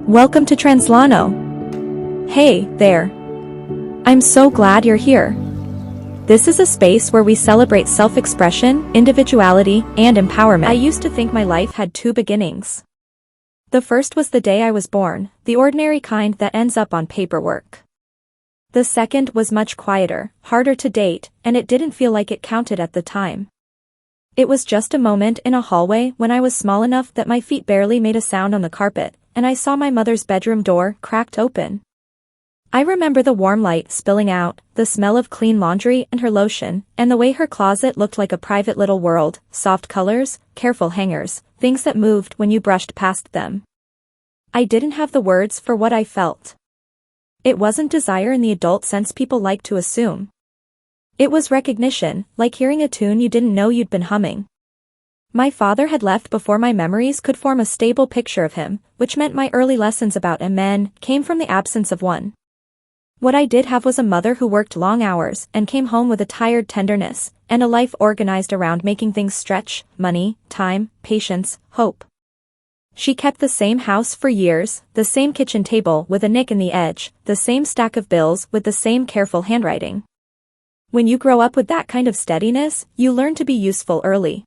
Welcome to Translano. Hey, there. I'm so glad you're here. This is a space where we celebrate self-expression, individuality, and empowerment. I used to think my life had two beginnings. The first was the day I was born, the ordinary kind that ends up on paperwork. The second was much quieter, harder to date, and it didn't feel like it counted at the time. It was just a moment in a hallway when I was small enough that my feet barely made a sound on the carpet, and I saw my mother's bedroom door cracked open. I remember the warm light spilling out, the smell of clean laundry and her lotion, and the way her closet looked like a private little world, soft colors, careful hangers, things that moved when you brushed past them. I didn't have the words for what I felt. It wasn't desire in the adult sense people like to assume. It was recognition, like hearing a tune you didn't know you'd been humming. My father had left before my memories could form a stable picture of him, which meant my early lessons about men came from the absence of one. What I did have was a mother who worked long hours and came home with a tired tenderness, and a life organized around making things stretch: money, time, patience, hope. She kept the same house for years, the same kitchen table with a nick in the edge, the same stack of bills with the same careful handwriting. When you grow up with that kind of steadiness, you learn to be useful early.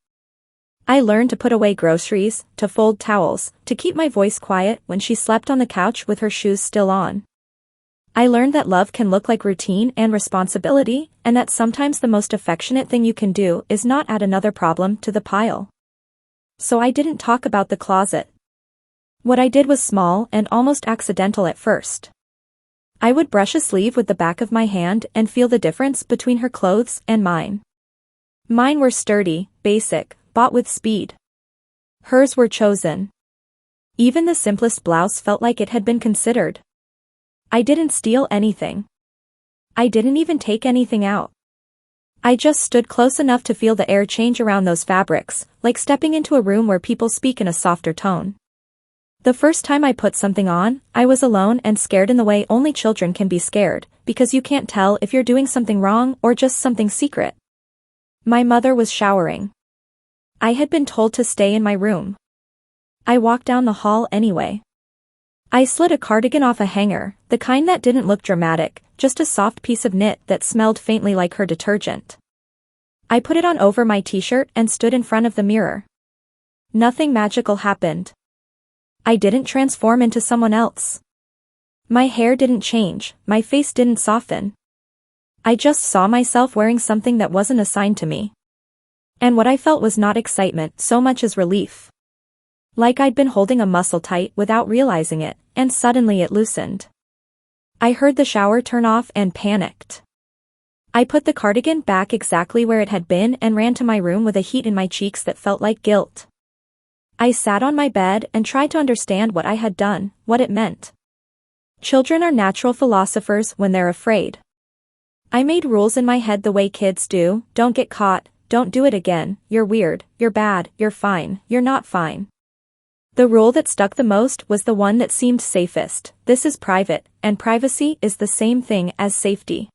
I learned to put away groceries, to fold towels, to keep my voice quiet when she slept on the couch with her shoes still on. I learned that love can look like routine and responsibility, and that sometimes the most affectionate thing you can do is not add another problem to the pile. So I didn't talk about the closet. What I did was small and almost accidental at first. I would brush a sleeve with the back of my hand and feel the difference between her clothes and mine. Mine were sturdy, basic, bought with speed. Hers were chosen. Even the simplest blouse felt like it had been considered. I didn't steal anything. I didn't even take anything out. I just stood close enough to feel the air change around those fabrics, like stepping into a room where people speak in a softer tone. The first time I put something on, I was alone and scared in the way only children can be scared, because you can't tell if you're doing something wrong or just something secret. My mother was showering. I had been told to stay in my room. I walked down the hall anyway. I slid a cardigan off a hanger, the kind that didn't look dramatic, just a soft piece of knit that smelled faintly like her detergent. I put it on over my t-shirt and stood in front of the mirror. Nothing magical happened. I didn't transform into someone else. My hair didn't change, my face didn't soften. I just saw myself wearing something that wasn't assigned to me. And what I felt was not excitement so much as relief. Like I'd been holding a muscle tight without realizing it, and suddenly it loosened. I heard the shower turn off and panicked. I put the cardigan back exactly where it had been and ran to my room with a heat in my cheeks that felt like guilt. I sat on my bed and tried to understand what I had done, what it meant. Children are natural philosophers when they're afraid. I made rules in my head the way kids do: don't get caught, don't do it again, you're weird, you're bad, you're fine, you're not fine. The rule that stuck the most was the one that seemed safest: this is private, and privacy is the same thing as safety.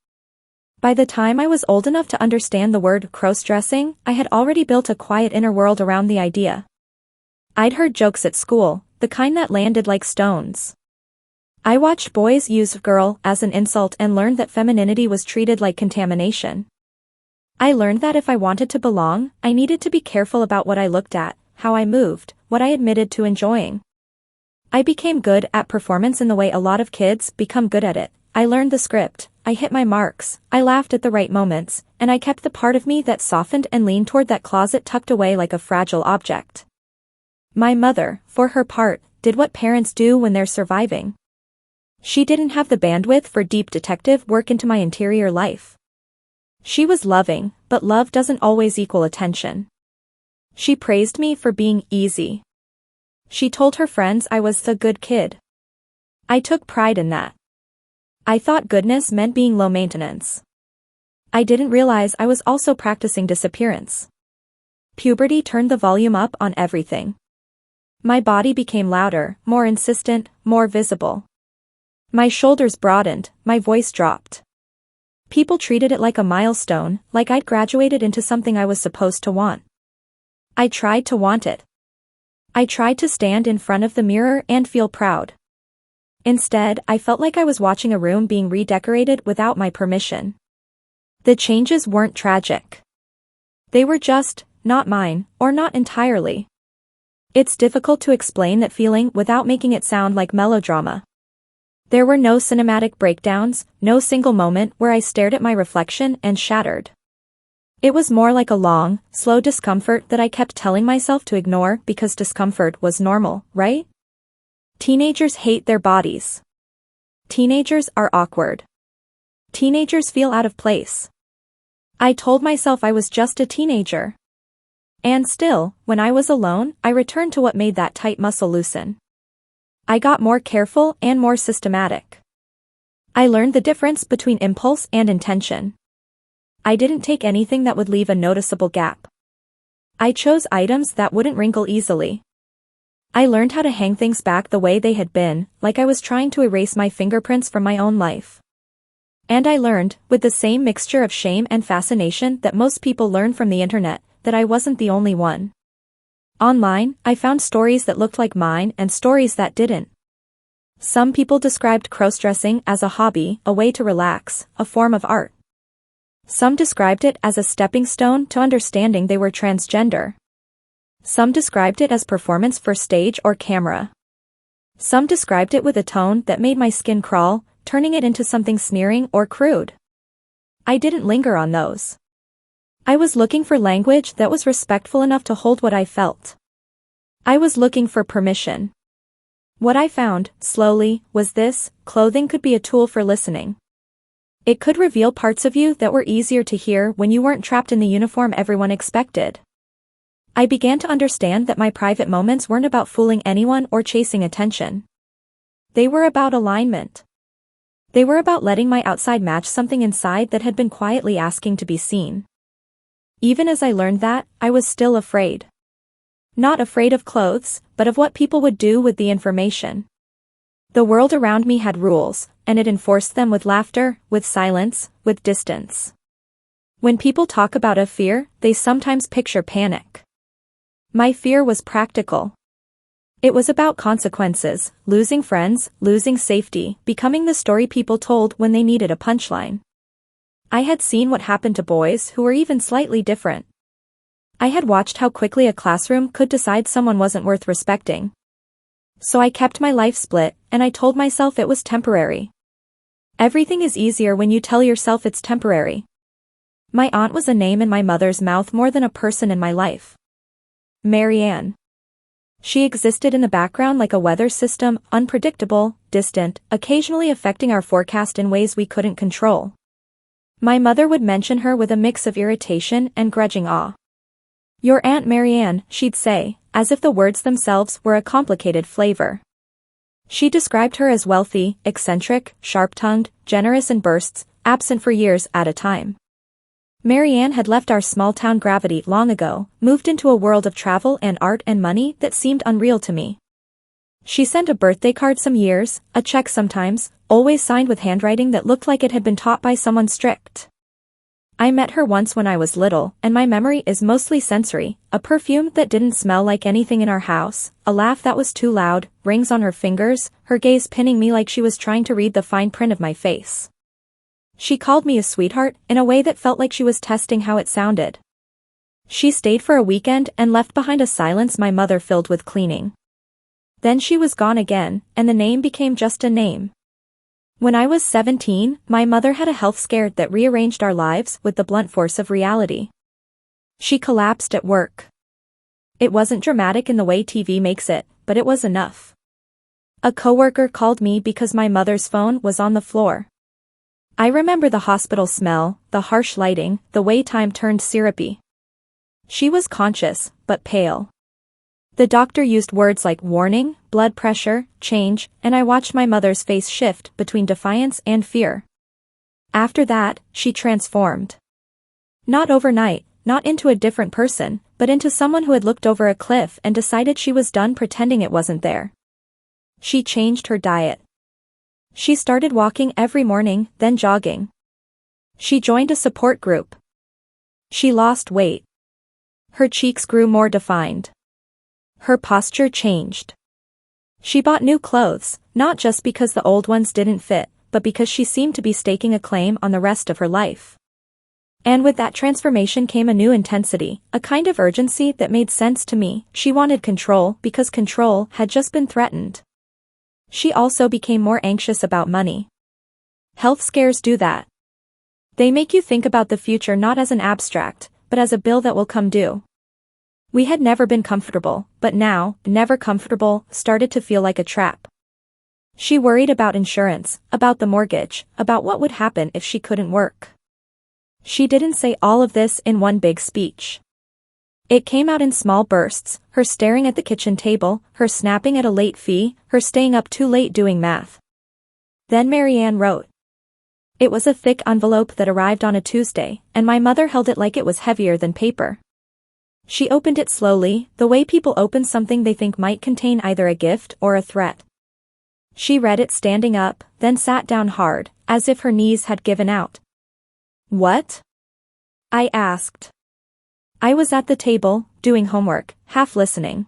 By the time I was old enough to understand the word crossdressing, I had already built a quiet inner world around the idea. I'd heard jokes at school, the kind that landed like stones. I watched boys use girl as an insult and learned that femininity was treated like contamination. I learned that if I wanted to belong, I needed to be careful about what I looked at, how I moved, what I admitted to enjoying. I became good at performance in the way a lot of kids become good at it. I learned the script, I hit my marks, I laughed at the right moments, and I kept the part of me that softened and leaned toward that closet tucked away like a fragile object. My mother, for her part, did what parents do when they're surviving. She didn't have the bandwidth for deep detective work into my interior life. She was loving, but love doesn't always equal attention. She praised me for being easy. She told her friends I was the good kid. I took pride in that. I thought goodness meant being low maintenance. I didn't realize I was also practicing disappearance. Puberty turned the volume up on everything. My body became louder, more insistent, more visible. My shoulders broadened, my voice dropped. People treated it like a milestone, like I'd graduated into something I was supposed to want. I tried to want it. I tried to stand in front of the mirror and feel proud. Instead, I felt like I was watching a room being redecorated without my permission. The changes weren't tragic. They were just, not mine, or not entirely. It's difficult to explain that feeling without making it sound like melodrama. There were no cinematic breakdowns, no single moment where I stared at my reflection and shattered. It was more like a long, slow discomfort that I kept telling myself to ignore because discomfort was normal, right? Teenagers hate their bodies. Teenagers are awkward. Teenagers feel out of place. I told myself I was just a teenager. And still, when I was alone, I returned to what made that tight muscle loosen. I got more careful and more systematic. I learned the difference between impulse and intention. I didn't take anything that would leave a noticeable gap. I chose items that wouldn't wrinkle easily. I learned how to hang things back the way they had been, like I was trying to erase my fingerprints from my own life. And I learned, with the same mixture of shame and fascination that most people learn from the internet, that I wasn't the only one. Online, I found stories that looked like mine and stories that didn't. Some people described crossdressing as a hobby, a way to relax, a form of art. Some described it as a stepping stone to understanding they were transgender. Some described it as performance for stage or camera. Some described it with a tone that made my skin crawl, turning it into something sneering or crude. I didn't linger on those. I was looking for language that was respectful enough to hold what I felt. I was looking for permission. What I found, slowly, was this: clothing could be a tool for listening. It could reveal parts of you that were easier to hear when you weren't trapped in the uniform everyone expected. I began to understand that my private moments weren't about fooling anyone or chasing attention. They were about alignment. They were about letting my outside match something inside that had been quietly asking to be seen. Even as I learned that, I was still afraid. Not afraid of clothes, but of what people would do with the information. The world around me had rules, and it enforced them with laughter, with silence, with distance. When people talk about a fear, they sometimes picture panic. My fear was practical. It was about consequences, losing friends, losing safety, becoming the story people told when they needed a punchline. I had seen what happened to boys who were even slightly different. I had watched how quickly a classroom could decide someone wasn't worth respecting. So I kept my life split, and I told myself it was temporary. Everything is easier when you tell yourself it's temporary. My aunt was a name in my mother's mouth more than a person in my life. Maryanne. She existed in the background like a weather system, unpredictable, distant, occasionally affecting our forecast in ways we couldn't control. My mother would mention her with a mix of irritation and grudging awe. "Your Aunt Maryanne," she'd say, as if the words themselves were a complicated flavor. She described her as wealthy, eccentric, sharp-tongued, generous in bursts, absent for years at a time. Maryanne had left our small-town gravity long ago, moved into a world of travel and art and money that seemed unreal to me. She sent a birthday card some years, a check sometimes, always signed with handwriting that looked like it had been taught by someone strict. I met her once when I was little, and my memory is mostly sensory: a perfume that didn't smell like anything in our house, a laugh that was too loud, rings on her fingers, her gaze pinning me like she was trying to read the fine print of my face. She called me a sweetheart in a way that felt like she was testing how it sounded. She stayed for a weekend and left behind a silence my mother filled with cleaning. Then she was gone again, and the name became just a name. When I was 17, my mother had a health scare that rearranged our lives with the blunt force of reality. She collapsed at work. It wasn't dramatic in the way TV makes it, but it was enough. A coworker called me because my mother's phone was on the floor. I remember the hospital smell, the harsh lighting, the way time turned syrupy. She was conscious, but pale. The doctor used words like warning, blood pressure, change, and I watched my mother's face shift between defiance and fear. After that, she transformed. Not overnight, not into a different person, but into someone who had looked over a cliff and decided she was done pretending it wasn't there. She changed her diet. She started walking every morning, then jogging. She joined a support group. She lost weight. Her cheeks grew more defined. Her posture changed. She bought new clothes, not just because the old ones didn't fit, but because she seemed to be staking a claim on the rest of her life. And with that transformation came a new intensity, a kind of urgency that made sense to me. She wanted control because control had just been threatened. She also became more anxious about money. Health scares do that. They make you think about the future not as an abstract, but as a bill that will come due. We had never been comfortable, but now, never comfortable, started to feel like a trap. She worried about insurance, about the mortgage, about what would happen if she couldn't work. She didn't say all of this in one big speech. It came out in small bursts, her staring at the kitchen table, her snapping at a late fee, her staying up too late doing math. Then Maryanne wrote. It was a thick envelope that arrived on a Tuesday, and my mother held it like it was heavier than paper. She opened it slowly, the way people open something they think might contain either a gift or a threat. She read it standing up, then sat down hard, as if her knees had given out. What? I asked. I was at the table, doing homework, half listening.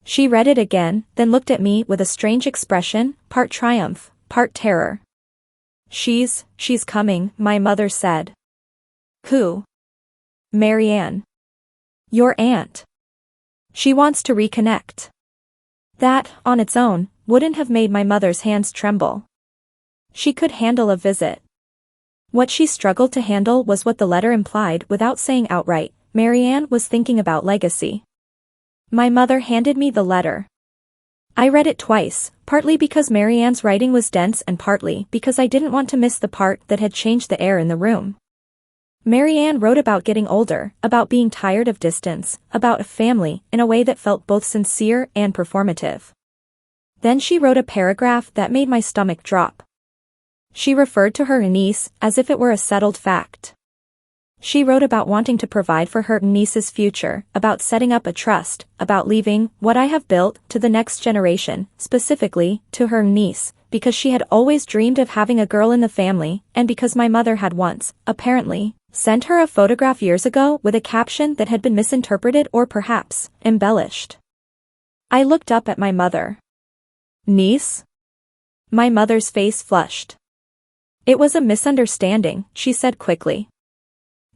She read it again, then looked at me with a strange expression, part triumph, part terror. She's coming, my mother said. Who? Maryanne. Your aunt. She wants to reconnect. That, on its own, wouldn't have made my mother's hands tremble. She could handle a visit. What she struggled to handle was what the letter implied without saying outright. Maryanne was thinking about legacy. My mother handed me the letter. I read it twice, partly because Maryanne's writing was dense and partly because I didn't want to miss the part that had changed the air in the room. Maryanne wrote about getting older, about being tired of distance, about a family, in a way that felt both sincere and performative. Then she wrote a paragraph that made my stomach drop. She referred to her niece as if it were a settled fact. She wrote about wanting to provide for her niece's future, about setting up a trust, about leaving what I have built to the next generation, specifically to her niece, because she had always dreamed of having a girl in the family, and because my mother had once, apparently, sent her a photograph years ago with a caption that had been misinterpreted or perhaps embellished. I looked up at my mother. Niece? My mother's face flushed. It was a misunderstanding, she said quickly.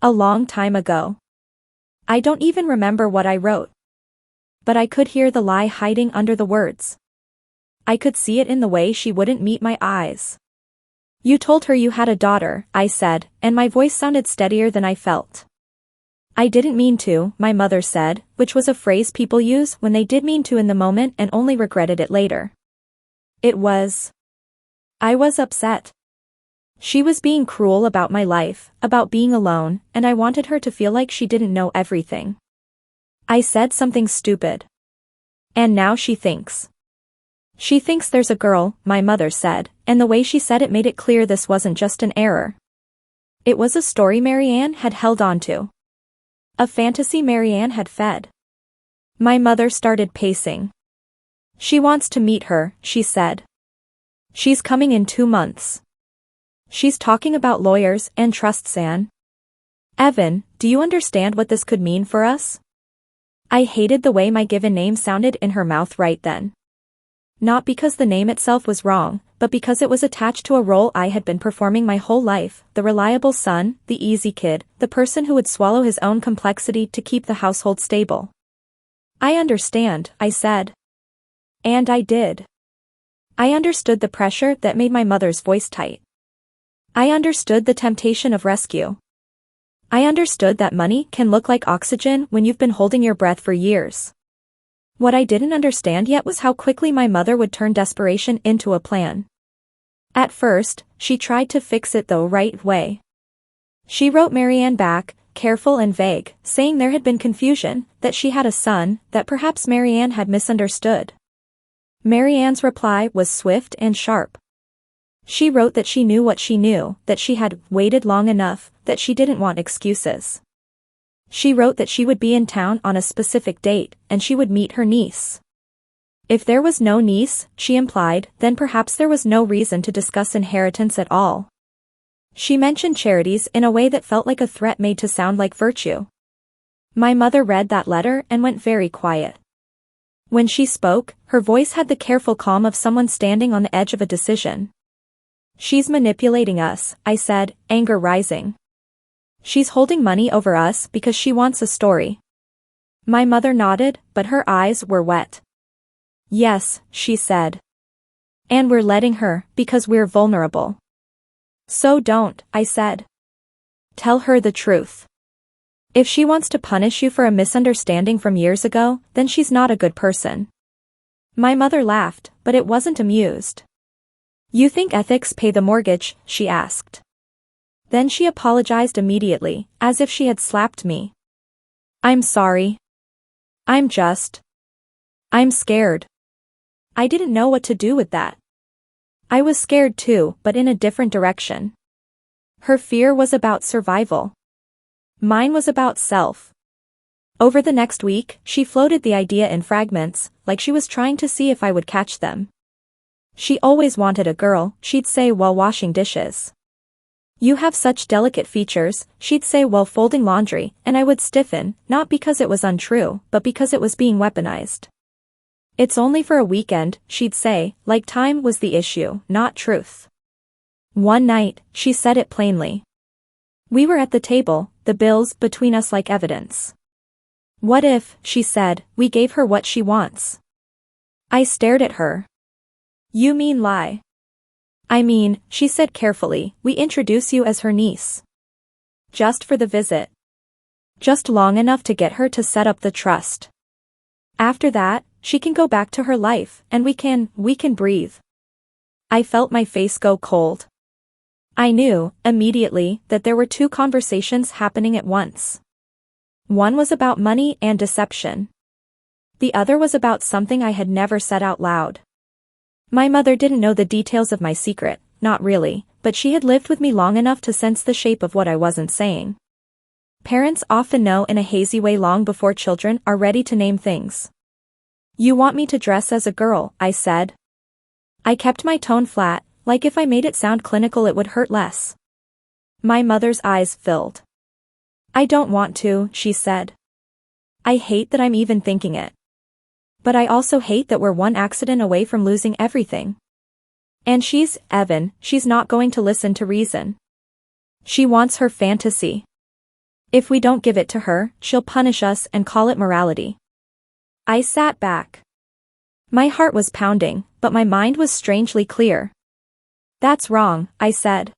A long time ago. I don't even remember what I wrote. But I could hear the lie hiding under the words. I could see it in the way she wouldn't meet my eyes. You told her you had a daughter, I said, and my voice sounded steadier than I felt. I didn't mean to, my mother said, which was a phrase people use when they did mean to in the moment and only regretted it later. I was upset. She was being cruel about my life, about being alone, and I wanted her to feel like she didn't know everything. I said something stupid. And now she thinks. She thinks there's a girl, my mother said, and the way she said it made it clear this wasn't just an error. It was a story Maryanne had held on to. A fantasy Maryanne had fed. My mother started pacing. She wants to meet her, she said. She's coming in 2 months. She's talking about lawyers and trusts, Anne. Evan, do you understand what this could mean for us? I hated the way my given name sounded in her mouth right then. Not because the name itself was wrong, but because it was attached to a role I had been performing my whole life, the reliable son, the easy kid, the person who would swallow his own complexity to keep the household stable. I understand, I said. And I did. I understood the pressure that made my mother's voice tight. I understood the temptation of rescue. I understood that money can look like oxygen when you've been holding your breath for years. What I didn't understand yet was how quickly my mother would turn desperation into a plan. At first, she tried to fix it the right way. She wrote Maryanne back, careful and vague, saying there had been confusion, that she had a son, that perhaps Maryanne had misunderstood. Maryanne's reply was swift and sharp. She wrote that she knew what she knew, that she had waited long enough, that she didn't want excuses. She wrote that she would be in town on a specific date, and she would meet her niece. If there was no niece, she implied, then perhaps there was no reason to discuss inheritance at all. She mentioned charities in a way that felt like a threat made to sound like virtue. My mother read that letter and went very quiet. When she spoke, her voice had the careful calm of someone standing on the edge of a decision. "She's manipulating us," I said, anger rising. "She's holding money over us because she wants a story." My mother nodded, but her eyes were wet. "Yes," she said. "And we're letting her, because we're vulnerable." "So don't," I said. "Tell her the truth. If she wants to punish you for a misunderstanding from years ago, then she's not a good person." My mother laughed, but it wasn't amused. "You think ethics pay the mortgage?" she asked. Then she apologized immediately, as if she had slapped me. "I'm sorry. I'm scared." I didn't know what to do with that. I was scared too, but in a different direction. Her fear was about survival. Mine was about self. Over the next week, she floated the idea in fragments, like she was trying to see if I would catch them. "She always wanted a girl," she'd say while washing dishes. "You have such delicate features," she'd say while folding laundry, and I would stiffen, not because it was untrue, but because it was being weaponized. "It's only for a weekend," she'd say, like time was the issue, not truth. One night, she said it plainly. We were at the table, the bills between us like evidence. "What if," she said, "we gave her what she wants?" I stared at her. "You mean lie?" "I mean," she said carefully, "we introduce you as her niece. Just for the visit. Just long enough to get her to set up the trust. After that, she can go back to her life, and we can breathe." I felt my face go cold. I knew, immediately, that there were two conversations happening at once. One was about money and deception. The other was about something I had never said out loud. My mother didn't know the details of my secret, not really, but she had lived with me long enough to sense the shape of what I wasn't saying. Parents often know in a hazy way long before children are ready to name things. "You want me to dress as a girl," I said. I kept my tone flat, like if I made it sound clinical it would hurt less. My mother's eyes filled. "I don't want to," she said. "I hate that I'm even thinking it. But I also hate that we're one accident away from losing everything. And she's not going to listen to reason. She wants her fantasy. If we don't give it to her, she'll punish us and call it morality." I sat back. My heart was pounding, but my mind was strangely clear. "That's wrong," I said.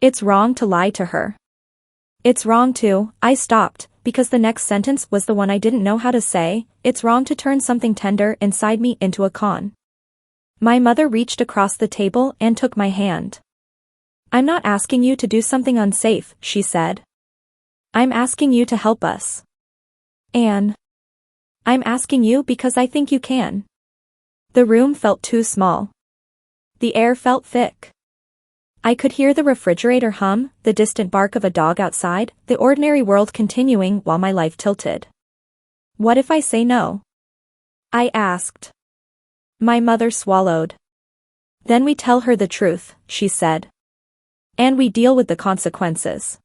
"It's wrong to lie to her. It's wrong to," I stopped, because the next sentence was the one I didn't know how to say, "It's wrong to turn something tender inside me into a con." My mother reached across the table and took my hand. "I'm not asking you to do something unsafe," she said. "I'm asking you to help us. Anne. I'm asking you because I think you can." The room felt too small. The air felt thick. I could hear the refrigerator hum, the distant bark of a dog outside, the ordinary world continuing while my life tilted. "What if I say no?" I asked. My mother swallowed. "Then we tell her the truth," she said. "And we deal with the consequences."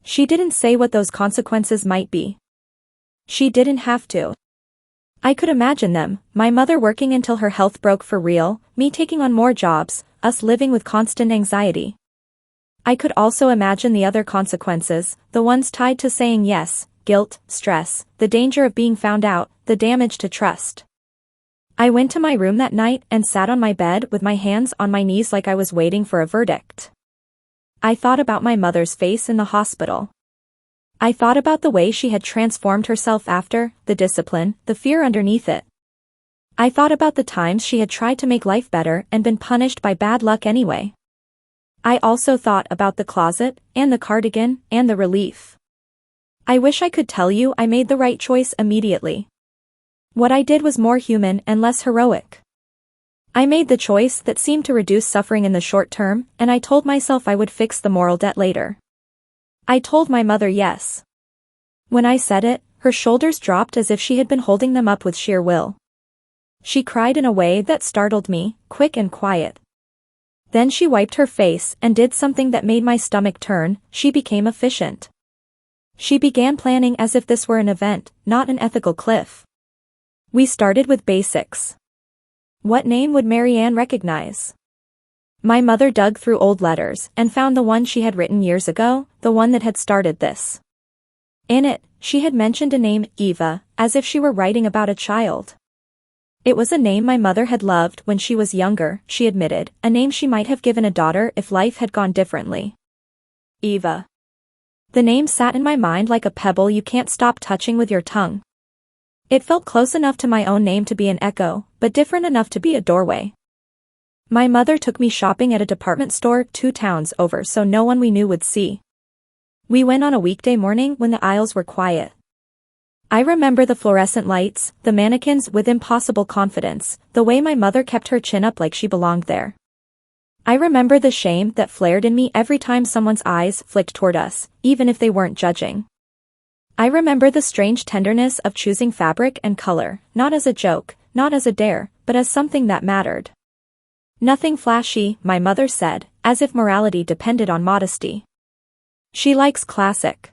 She didn't say what those consequences might be. She didn't have to. I could imagine them, my mother working until her health broke for real, me taking on more jobs, us living with constant anxiety. I could also imagine the other consequences, the ones tied to saying yes, guilt, stress, the danger of being found out, the damage to trust. I went to my room that night and sat on my bed with my hands on my knees like I was waiting for a verdict. I thought about my mother's face in the hospital. I thought about the way she had transformed herself after, the discipline, the fear underneath it. I thought about the times she had tried to make life better and been punished by bad luck anyway. I also thought about the closet, and the cardigan, and the relief. I wish I could tell you I made the right choice immediately. What I did was more human and less heroic. I made the choice that seemed to reduce suffering in the short term, and I told myself I would fix the moral debt later. I told my mother yes. When I said it, her shoulders dropped as if she had been holding them up with sheer will. She cried in a way that startled me, quick and quiet. Then she wiped her face and did something that made my stomach turn, she became efficient. She began planning as if this were an event, not an ethical cliff. We started with basics. What name would Maryanne recognize? My mother dug through old letters and found the one she had written years ago, the one that had started this. In it, she had mentioned a name, Eva, as if she were writing about a child. It was a name my mother had loved when she was younger, she admitted, a name she might have given a daughter if life had gone differently. Eva. The name sat in my mind like a pebble you can't stop touching with your tongue. It felt close enough to my own name to be an echo, but different enough to be a doorway. My mother took me shopping at a department store 2 towns over so no one we knew would see. We went on a weekday morning when the aisles were quiet. I remember the fluorescent lights, the mannequins with impossible confidence, the way my mother kept her chin up like she belonged there. I remember the shame that flared in me every time someone's eyes flicked toward us, even if they weren't judging. I remember the strange tenderness of choosing fabric and color, not as a joke, not as a dare, but as something that mattered. Nothing flashy, my mother said, as if morality depended on modesty. She likes classic.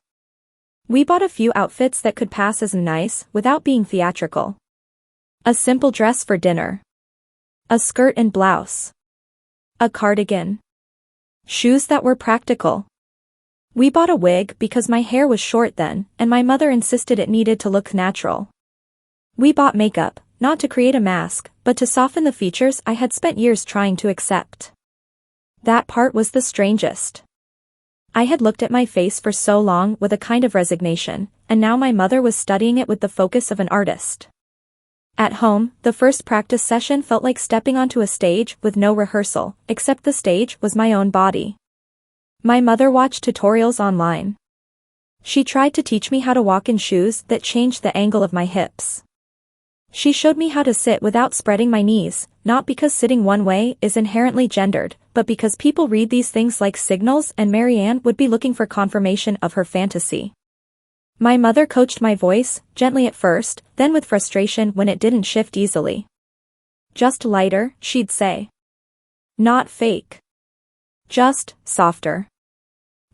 We bought a few outfits that could pass as nice without being theatrical. A simple dress for dinner. A skirt and blouse. A cardigan. Shoes that were practical. We bought a wig because my hair was short then, and my mother insisted it needed to look natural. We bought makeup, not to create a mask, but to soften the features I had spent years trying to accept. That part was the strangest. I had looked at my face for so long with a kind of resignation, and now my mother was studying it with the focus of an artist. At home, the first practice session felt like stepping onto a stage with no rehearsal, except the stage was my own body. My mother watched tutorials online. She tried to teach me how to walk in shoes that changed the angle of my hips. She showed me how to sit without spreading my knees, not because sitting one way is inherently gendered, but because people read these things like signals and Maryanne would be looking for confirmation of her fantasy. My mother coached my voice, gently at first, then with frustration when it didn't shift easily. Just lighter, she'd say. Not fake. Just softer.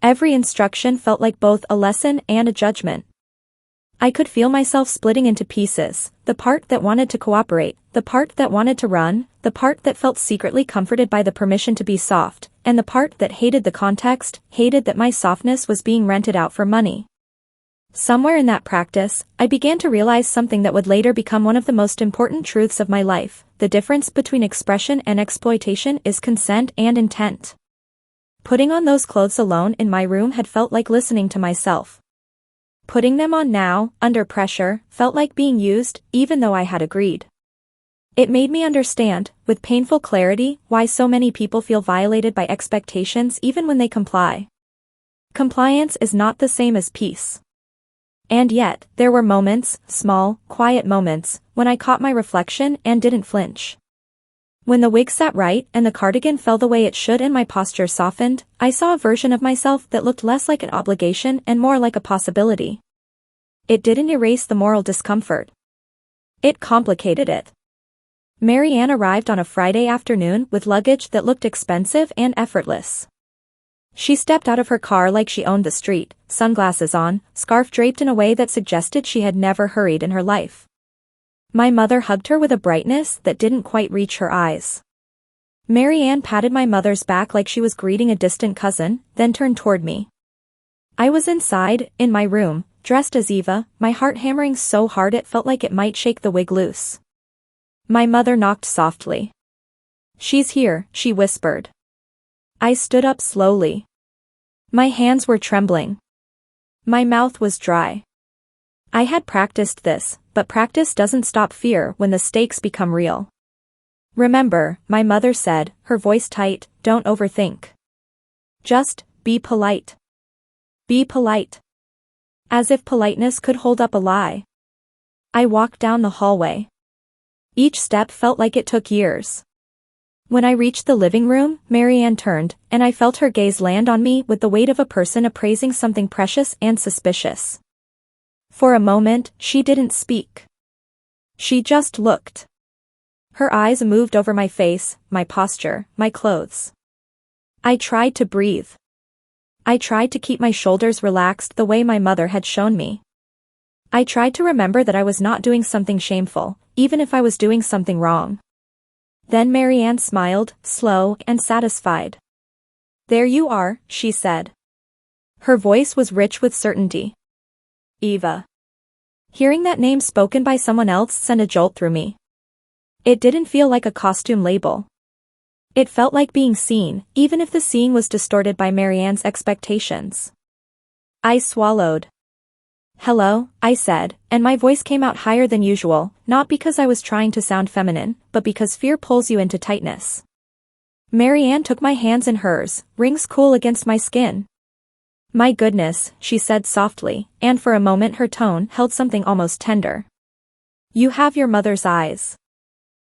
Every instruction felt like both a lesson and a judgment. I could feel myself splitting into pieces, the part that wanted to cooperate, the part that wanted to run, the part that felt secretly comforted by the permission to be soft, and the part that hated the context, hated that my softness was being rented out for money. Somewhere in that practice, I began to realize something that would later become one of the most important truths of my life: the difference between expression and exploitation is consent and intent. Putting on those clothes alone in my room had felt like listening to myself. Putting them on now, under pressure, felt like being used, even though I had agreed. It made me understand, with painful clarity, why so many people feel violated by expectations even when they comply. Compliance is not the same as peace. And yet, there were moments, small, quiet moments, when I caught my reflection and didn't flinch. When the wig sat right and the cardigan fell the way it should and my posture softened, I saw a version of myself that looked less like an obligation and more like a possibility. It didn't erase the moral discomfort. It complicated it. Maryanne arrived on a Friday afternoon with luggage that looked expensive and effortless. She stepped out of her car like she owned the street, sunglasses on, scarf draped in a way that suggested she had never hurried in her life. My mother hugged her with a brightness that didn't quite reach her eyes. Maryanne patted my mother's back like she was greeting a distant cousin, then turned toward me. I was inside, in my room, dressed as Eva, my heart hammering so hard it felt like it might shake the wig loose. My mother knocked softly. "She's here," she whispered. I stood up slowly. My hands were trembling. My mouth was dry. I had practiced this, but practice doesn't stop fear when the stakes become real. "Remember," my mother said, her voice tight, "don't overthink. Just be polite. Be polite." As if politeness could hold up a lie. I walked down the hallway. Each step felt like it took years. When I reached the living room, Maryanne turned, and I felt her gaze land on me with the weight of a person appraising something precious and suspicious. For a moment, she didn't speak. She just looked. Her eyes moved over my face, my posture, my clothes. I tried to breathe. I tried to keep my shoulders relaxed the way my mother had shown me. I tried to remember that I was not doing something shameful, even if I was doing something wrong. Then Maryanne smiled, slow and satisfied. There you are, she said. Her voice was rich with certainty. Eva. Hearing that name spoken by someone else sent a jolt through me. It didn't feel like a costume label. It felt like being seen, even if the seeing was distorted by Maryanne's expectations. I swallowed. Hello, I said, and my voice came out higher than usual, not because I was trying to sound feminine, but because fear pulls you into tightness. Maryanne took my hands in hers, rings cool against my skin. My goodness, she said softly, and for a moment her tone held something almost tender. You have your mother's eyes.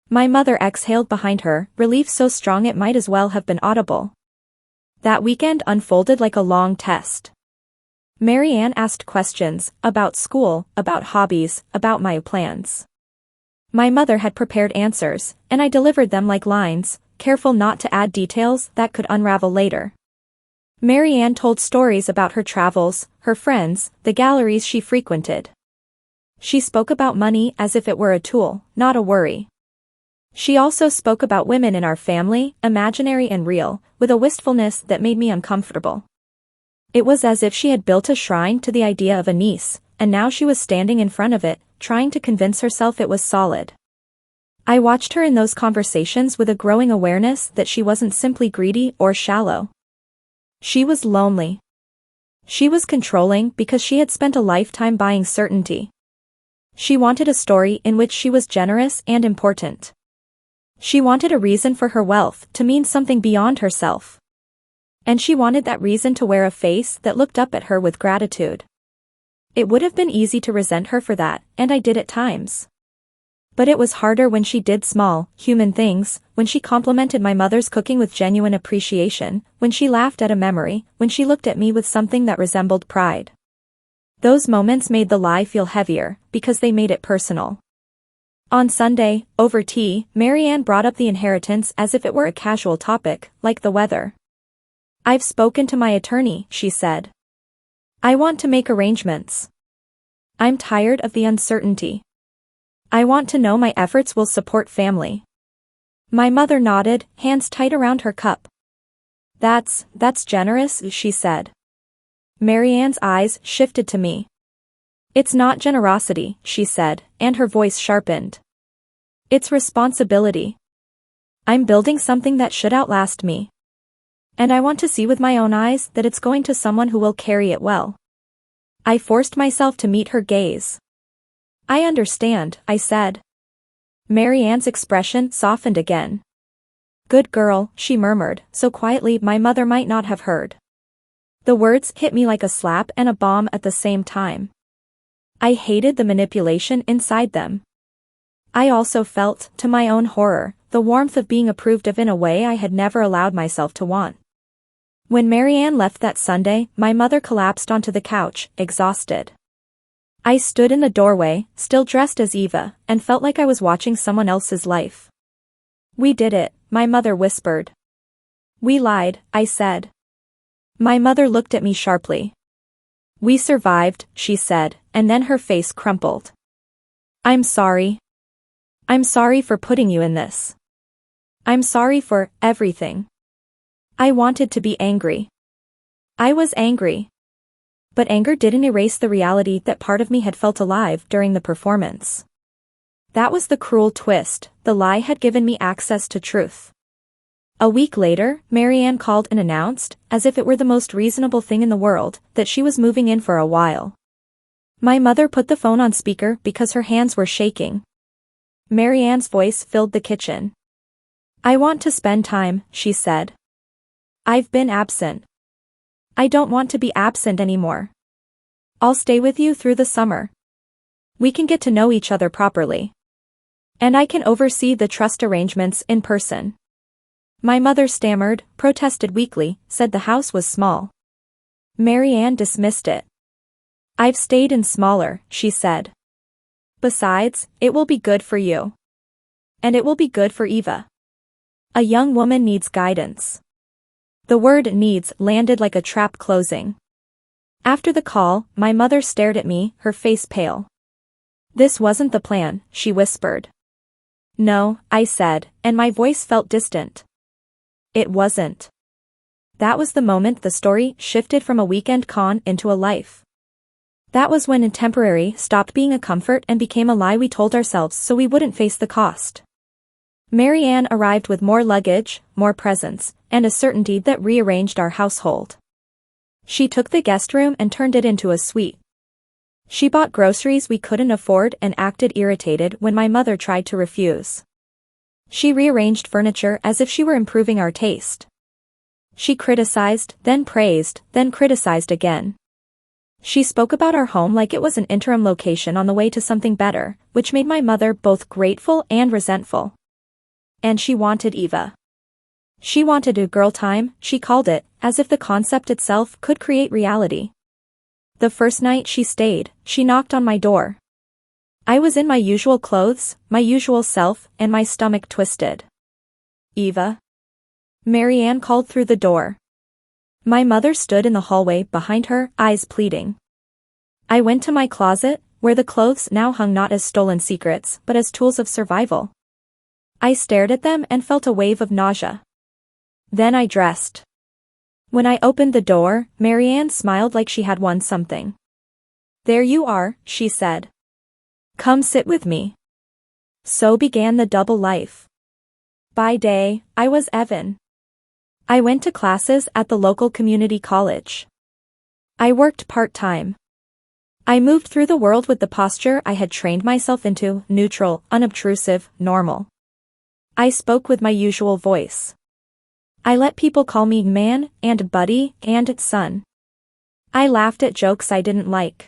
My mother exhaled behind her, relief so strong it might as well have been audible. That weekend unfolded like a long test. Maryanne asked questions, about school, about hobbies, about my plans. My mother had prepared answers, and I delivered them like lines, careful not to add details that could unravel later. Maryanne told stories about her travels, her friends, the galleries she frequented. She spoke about money as if it were a tool, not a worry. She also spoke about women in our family, imaginary and real, with a wistfulness that made me uncomfortable. It was as if she had built a shrine to the idea of a niece, and now she was standing in front of it, trying to convince herself it was solid. I watched her in those conversations with a growing awareness that she wasn't simply greedy or shallow. She was lonely. She was controlling because she had spent a lifetime buying certainty. She wanted a story in which she was generous and important. She wanted a reason for her wealth to mean something beyond herself. And she wanted that reason to wear a face that looked up at her with gratitude. It would have been easy to resent her for that, and I did at times. But it was harder when she did small, human things, when she complimented my mother's cooking with genuine appreciation, when she laughed at a memory, when she looked at me with something that resembled pride. Those moments made the lie feel heavier, because they made it personal. On Sunday, over tea, Maryanne brought up the inheritance as if it were a casual topic, like the weather. I've spoken to my attorney, she said. I want to make arrangements. I'm tired of the uncertainty. I want to know my efforts will support family. My mother nodded, hands tight around her cup. That's generous, she said. Maryanne's eyes shifted to me. It's not generosity, she said, and her voice sharpened. It's responsibility. I'm building something that should outlast me. And I want to see with my own eyes that it's going to someone who will carry it well. I forced myself to meet her gaze. I understand, I said. Maryanne's expression softened again. Good girl, she murmured, so quietly my mother might not have heard. The words hit me like a slap and a bomb at the same time. I hated the manipulation inside them. I also felt, to my own horror, the warmth of being approved of in a way I had never allowed myself to want. When Maryanne left that Sunday, my mother collapsed onto the couch, exhausted. I stood in the doorway, still dressed as Eva, and felt like I was watching someone else's life. We did it, my mother whispered. We lied, I said. My mother looked at me sharply. We survived, she said, and then her face crumpled. I'm sorry. I'm sorry for putting you in this. I'm sorry for everything. I wanted to be angry. I was angry. But anger didn't erase the reality that part of me had felt alive during the performance. That was the cruel twist, the lie had given me access to truth. A week later, Maryanne called and announced, as if it were the most reasonable thing in the world, that she was moving in for a while. My mother put the phone on speaker because her hands were shaking. Maryanne's voice filled the kitchen. I want to spend time, she said. I've been absent. I don't want to be absent anymore. I'll stay with you through the summer. We can get to know each other properly. And I can oversee the trust arrangements in person. My mother stammered, protested weakly, said the house was small. Maryanne dismissed it. I've stayed in smaller, she said. Besides, it will be good for you. And it will be good for Eva. A young woman needs guidance. The word needs landed like a trap closing. After the call, my mother stared at me, her face pale. This wasn't the plan, she whispered. No, I said, and my voice felt distant. It wasn't. That was the moment the story shifted from a weekend con into a life. That was when temporary stopped being a comfort and became a lie we told ourselves so we wouldn't face the cost. Maryanne arrived with more luggage, more presents, and a certainty that rearranged our household. She took the guest room and turned it into a suite. She bought groceries we couldn't afford and acted irritated when my mother tried to refuse. She rearranged furniture as if she were improving our taste. She criticized, then praised, then criticized again. She spoke about our home like it was an interim location on the way to something better, which made my mother both grateful and resentful. And she wanted Eva. She wanted a girl time, she called it, as if the concept itself could create reality. The first night she stayed, she knocked on my door. I was in my usual clothes, my usual self, and my stomach twisted. Eva? Maryanne called through the door. My mother stood in the hallway behind her, eyes pleading. I went to my closet, where the clothes now hung not as stolen secrets but as tools of survival. I stared at them and felt a wave of nausea. Then I dressed. When I opened the door, Maryanne smiled like she had won something. There you are, she said. Come sit with me. So began the double life. By day, I was Evan. I went to classes at the local community college. I worked part-time. I moved through the world with the posture I had trained myself into, neutral, unobtrusive, normal. I spoke with my usual voice. I let people call me man, and buddy, and son. I laughed at jokes I didn't like.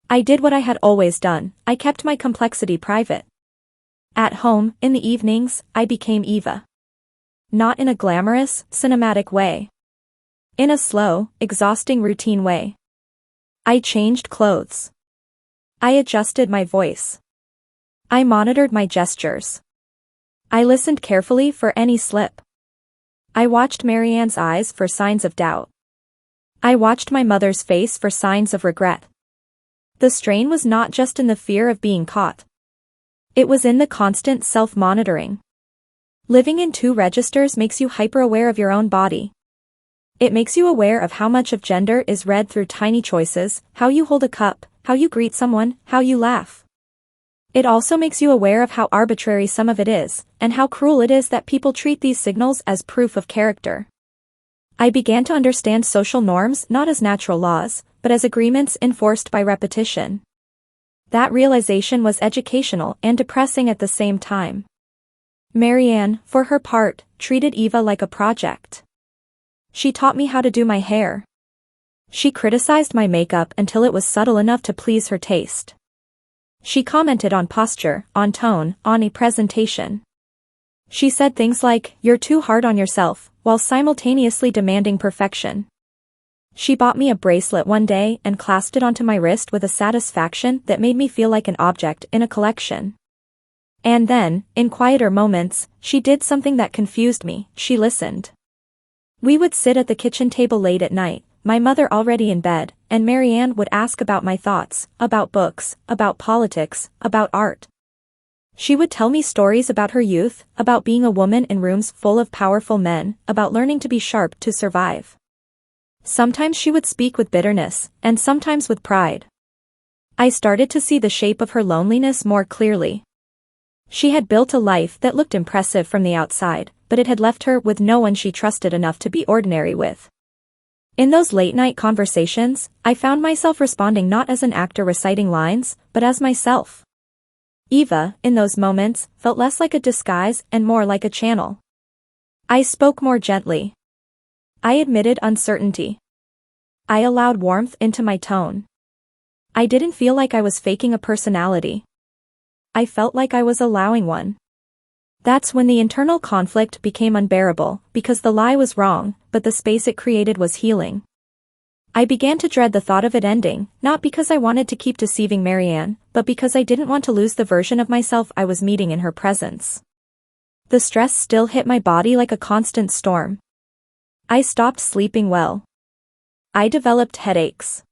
I did what I had always done, I kept my complexity private. At home, in the evenings, I became Eva. Not in a glamorous, cinematic way. In a slow, exhausting routine way. I changed clothes. I adjusted my voice. I monitored my gestures. I listened carefully for any slip. I watched Maryanne's eyes for signs of doubt. I watched my mother's face for signs of regret. The strain was not just in the fear of being caught. It was in the constant self-monitoring. Living in two registers makes you hyper-aware of your own body. It makes you aware of how much of gender is read through tiny choices, how you hold a cup, how you greet someone, how you laugh. It also makes you aware of how arbitrary some of it is, and how cruel it is that people treat these signals as proof of character. I began to understand social norms not as natural laws, but as agreements enforced by repetition. That realization was educational and depressing at the same time. Maryanne, for her part, treated Eva like a project. She taught me how to do my hair. She criticized my makeup until it was subtle enough to please her taste. She commented on posture, on tone, on a presentation. She said things like, "You're too hard on yourself," while simultaneously demanding perfection. She bought me a bracelet one day and clasped it onto my wrist with a satisfaction that made me feel like an object in a collection. And then, in quieter moments, she did something that confused me, she listened. We would sit at the kitchen table late at night, my mother already in bed, and Maryanne would ask about my thoughts, about books, about politics, about art. She would tell me stories about her youth, about being a woman in rooms full of powerful men, about learning to be sharp to survive. Sometimes she would speak with bitterness, and sometimes with pride. I started to see the shape of her loneliness more clearly. She had built a life that looked impressive from the outside, but it had left her with no one she trusted enough to be ordinary with. In those late-night conversations, I found myself responding not as an actor reciting lines, but as myself. Eva, in those moments, felt less like a disguise and more like a channel. I spoke more gently. I admitted uncertainty. I allowed warmth into my tone. I didn't feel like I was faking a personality. I felt like I was allowing one. That's when the internal conflict became unbearable, because the lie was wrong, but the space it created was healing. I began to dread the thought of it ending, not because I wanted to keep deceiving Maryanne, but because I didn't want to lose the version of myself I was meeting in her presence. The stress still hit my body like a constant storm. I stopped sleeping well. I developed headaches.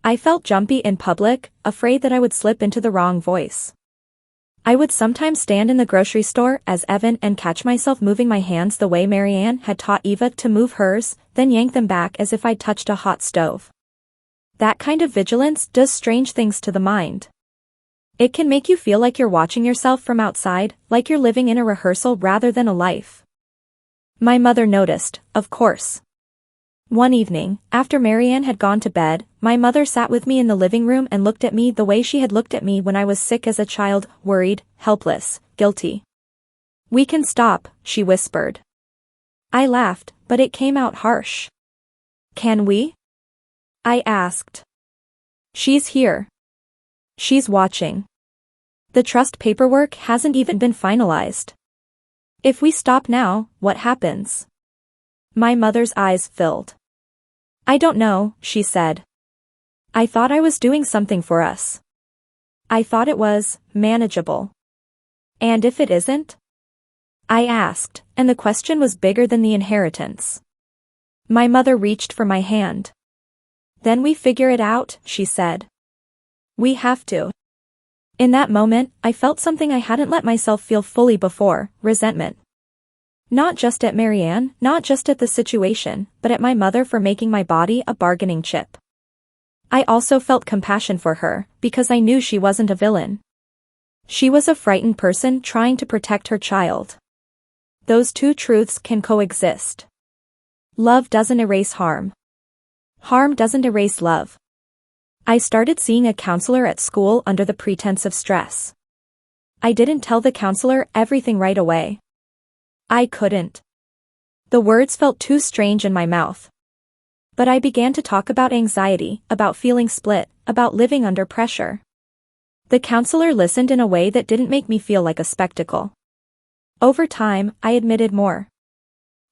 I felt jumpy in public, afraid that I would slip into the wrong voice. I would sometimes stand in the grocery store as Evan and catch myself moving my hands the way Maryanne had taught Eva to move hers, then yank them back as if I'd touched a hot stove. That kind of vigilance does strange things to the mind. It can make you feel like you're watching yourself from outside, like you're living in a rehearsal rather than a life. My mother noticed, of course. One evening, after Maryanne had gone to bed, my mother sat with me in the living room and looked at me the way she had looked at me when I was sick as a child, worried, helpless, guilty. "We can stop," she whispered. I laughed, but it came out harsh. "Can we?" I asked. "She's here. She's watching. The trust paperwork hasn't even been finalized. If we stop now, what happens?" My mother's eyes filled. "I don't know," she said. "I thought I was doing something for us. I thought it was manageable. And if it isn't?" I asked, and the question was bigger than the inheritance. My mother reached for my hand. "Then we figure it out," she said. "We have to." In that moment, I felt something I hadn't let myself feel fully before, resentment. Not just at Maryanne, not just at the situation, but at my mother for making my body a bargaining chip. I also felt compassion for her, because I knew she wasn't a villain. She was a frightened person trying to protect her child. Those two truths can coexist. Love doesn't erase harm. Harm doesn't erase love. I started seeing a counselor at school under the pretense of stress. I didn't tell the counselor everything right away. I couldn't. The words felt too strange in my mouth. But I began to talk about anxiety, about feeling split, about living under pressure. The counselor listened in a way that didn't make me feel like a spectacle. Over time, I admitted more.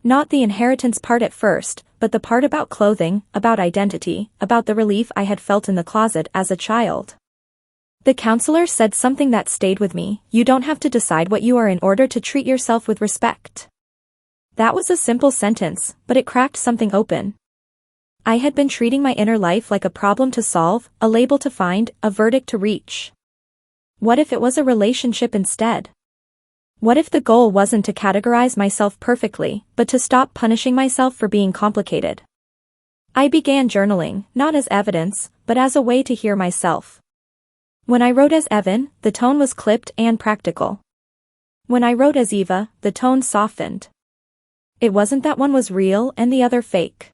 Not the inheritance part at first, but the part about clothing, about identity, about the relief I had felt in the closet as a child. The counselor said something that stayed with me: "You don't have to decide what you are in order to treat yourself with respect." That was a simple sentence, but it cracked something open. I had been treating my inner life like a problem to solve, a label to find, a verdict to reach. What if it was a relationship instead? What if the goal wasn't to categorize myself perfectly, but to stop punishing myself for being complicated? I began journaling, not as evidence, but as a way to hear myself. When I wrote as Evan, the tone was clipped and practical. When I wrote as Eva, the tone softened. It wasn't that one was real and the other fake.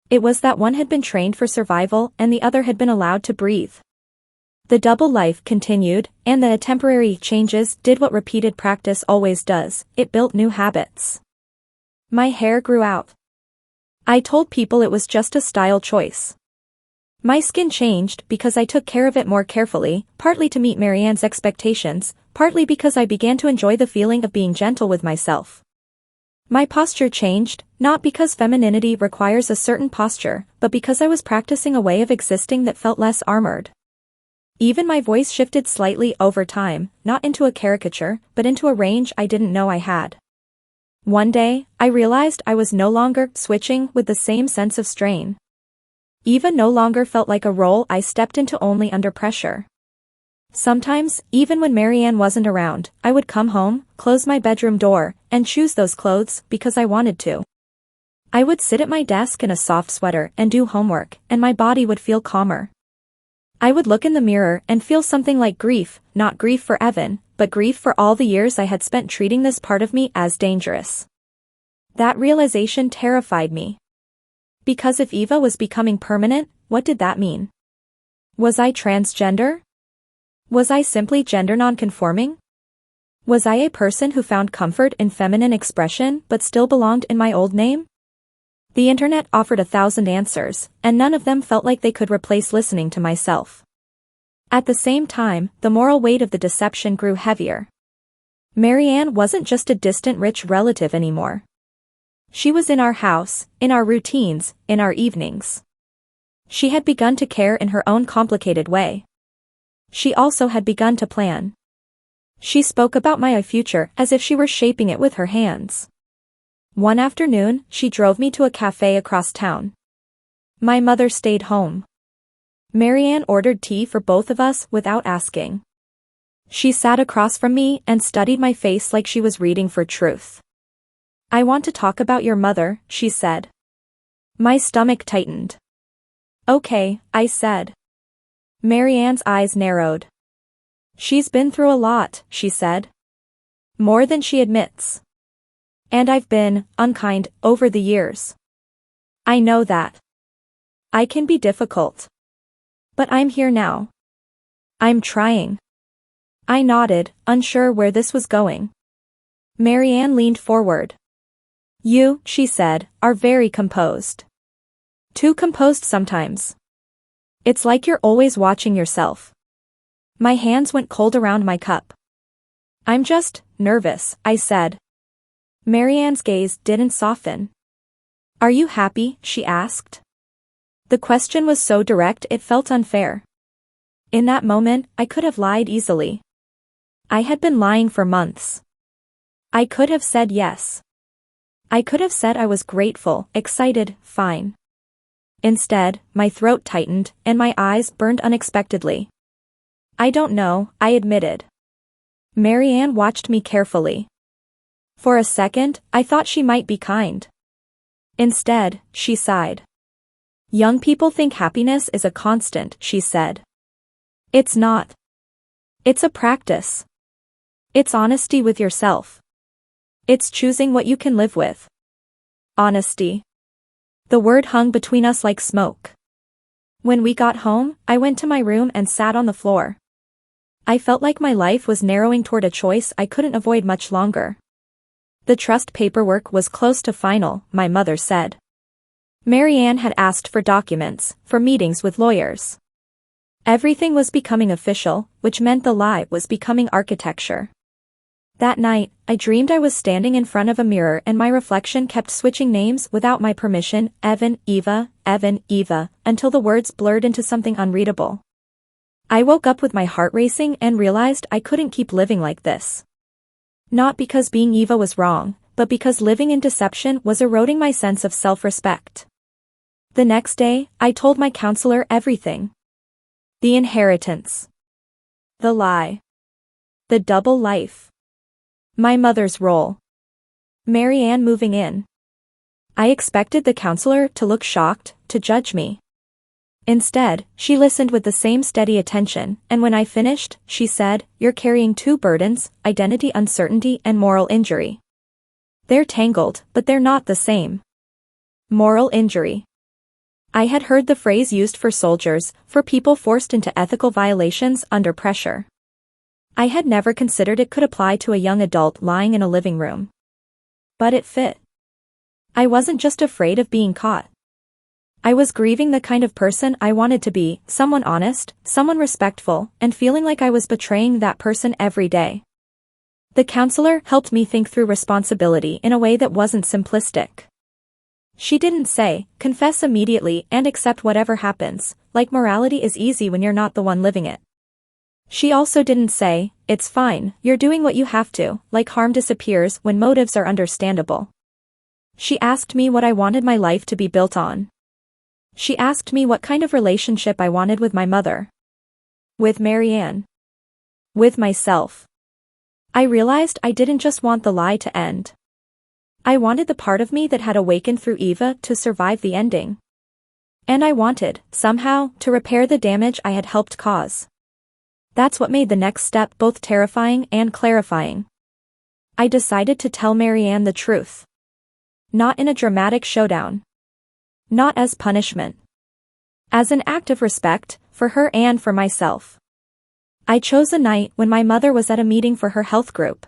It was that one had been trained for survival and the other had been allowed to breathe. The double life continued, and the temporary changes did what repeated practice always does: it built new habits. My hair grew out. I told people it was just a style choice. My skin changed because I took care of it more carefully, partly to meet Maryanne's expectations, partly because I began to enjoy the feeling of being gentle with myself. My posture changed, not because femininity requires a certain posture, but because I was practicing a way of existing that felt less armored. Even my voice shifted slightly over time, not into a caricature, but into a range I didn't know I had. One day, I realized I was no longer switching with the same sense of strain. Eva no longer felt like a role I stepped into only under pressure. Sometimes, even when Maryanne wasn't around, I would come home, close my bedroom door, and choose those clothes because I wanted to. I would sit at my desk in a soft sweater and do homework, and my body would feel calmer. I would look in the mirror and feel something like grief, not grief for Evan, but grief for all the years I had spent treating this part of me as dangerous. That realization terrified me. Because if Eva was becoming permanent, what did that mean? Was I transgender? Was I simply gender nonconforming? Was I a person who found comfort in feminine expression but still belonged in my old name? The internet offered 1,000 answers, and none of them felt like they could replace listening to myself. At the same time, the moral weight of the deception grew heavier. Maryanne wasn't just a distant rich relative anymore. She was in our house, in our routines, in our evenings. She had begun to care in her own complicated way. She also had begun to plan. She spoke about my future as if she were shaping it with her hands. One afternoon, she drove me to a cafe across town. My mother stayed home. Maryanne ordered tea for both of us without asking. She sat across from me and studied my face like she was reading for truth. I want to talk about your mother, she said. My stomach tightened. Okay, I said. Maryanne's eyes narrowed. She's been through a lot, she said. More than she admits. And I've been unkind over the years. I know that. I can be difficult. But I'm here now. I'm trying. I nodded, unsure where this was going. Maryanne leaned forward. You, she said, are very composed. Too composed sometimes. It's like you're always watching yourself. My hands went cold around my cup. I'm just nervous, I said. Maryanne's gaze didn't soften. Are you happy? She asked. The question was so direct it felt unfair. In that moment, I could have lied easily. I had been lying for months. I could have said yes. I could have said I was grateful, excited, fine. Instead, my throat tightened and my eyes burned unexpectedly. I don't know, I admitted. Maryanne watched me carefully. For a second, I thought she might be kind. Instead, she sighed. Young people think happiness is a constant, she said. It's not. It's a practice. It's honesty with yourself. It's choosing what you can live with. Honesty. The word hung between us like smoke. When we got home, I went to my room and sat on the floor. I felt like my life was narrowing toward a choice I couldn't avoid much longer. The trust paperwork was close to final, my mother said. Maryanne had asked for documents, for meetings with lawyers. Everything was becoming official, which meant the lie was becoming architecture. That night, I dreamed I was standing in front of a mirror and my reflection kept switching names without my permission, Evan, Eva, until the words blurred into something unreadable. I woke up with my heart racing and realized I couldn't keep living like this. Not because being Eva was wrong, but because living in deception was eroding my sense of self-respect. The next day, I told my counselor everything. The inheritance. The lie. The double life. My mother's role. Maryanne moving in. I expected the counselor to look shocked, to judge me. Instead, she listened with the same steady attention, and when I finished, she said, "You're carrying two burdens, identity uncertainty and moral injury. They're tangled, but they're not the same." Moral injury. I had heard the phrase used for soldiers, for people forced into ethical violations under pressure. I had never considered it could apply to a young adult lying in a living room. But it fit. I wasn't just afraid of being caught. I was grieving the kind of person I wanted to be, someone honest, someone respectful, and feeling like I was betraying that person every day. The counselor helped me think through responsibility in a way that wasn't simplistic. She didn't say, confess immediately and accept whatever happens, like morality is easy when you're not the one living it. She also didn't say, it's fine, you're doing what you have to, like harm disappears when motives are understandable. She asked me what I wanted my life to be built on. She asked me what kind of relationship I wanted with my mother. With Maryanne. With myself. I realized I didn't just want the lie to end. I wanted the part of me that had awakened through Eva to survive the ending. And I wanted, somehow, to repair the damage I had helped cause. That's what made the next step both terrifying and clarifying. I decided to tell Maryanne the truth. Not in a dramatic showdown. Not as punishment. As an act of respect, for her and for myself. I chose a night when my mother was at a meeting for her health group.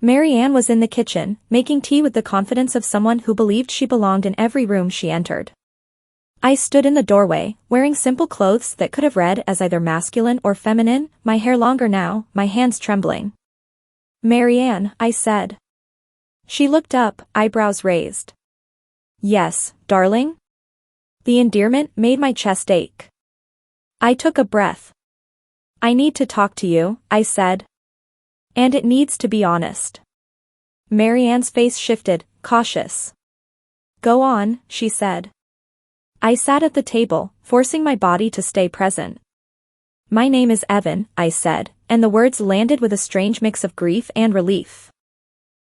Maryanne was in the kitchen, making tea with the confidence of someone who believed she belonged in every room she entered. I stood in the doorway, wearing simple clothes that could have read as either masculine or feminine, my hair longer now, my hands trembling. "Maryanne," I said. She looked up, eyebrows raised. "Yes, darling?" The endearment made my chest ache. I took a breath. "I need to talk to you," I said. "And it needs to be honest." Maryanne's face shifted, cautious. "Go on," she said. I sat at the table, forcing my body to stay present. "My name is Evan," I said, and the words landed with a strange mix of grief and relief.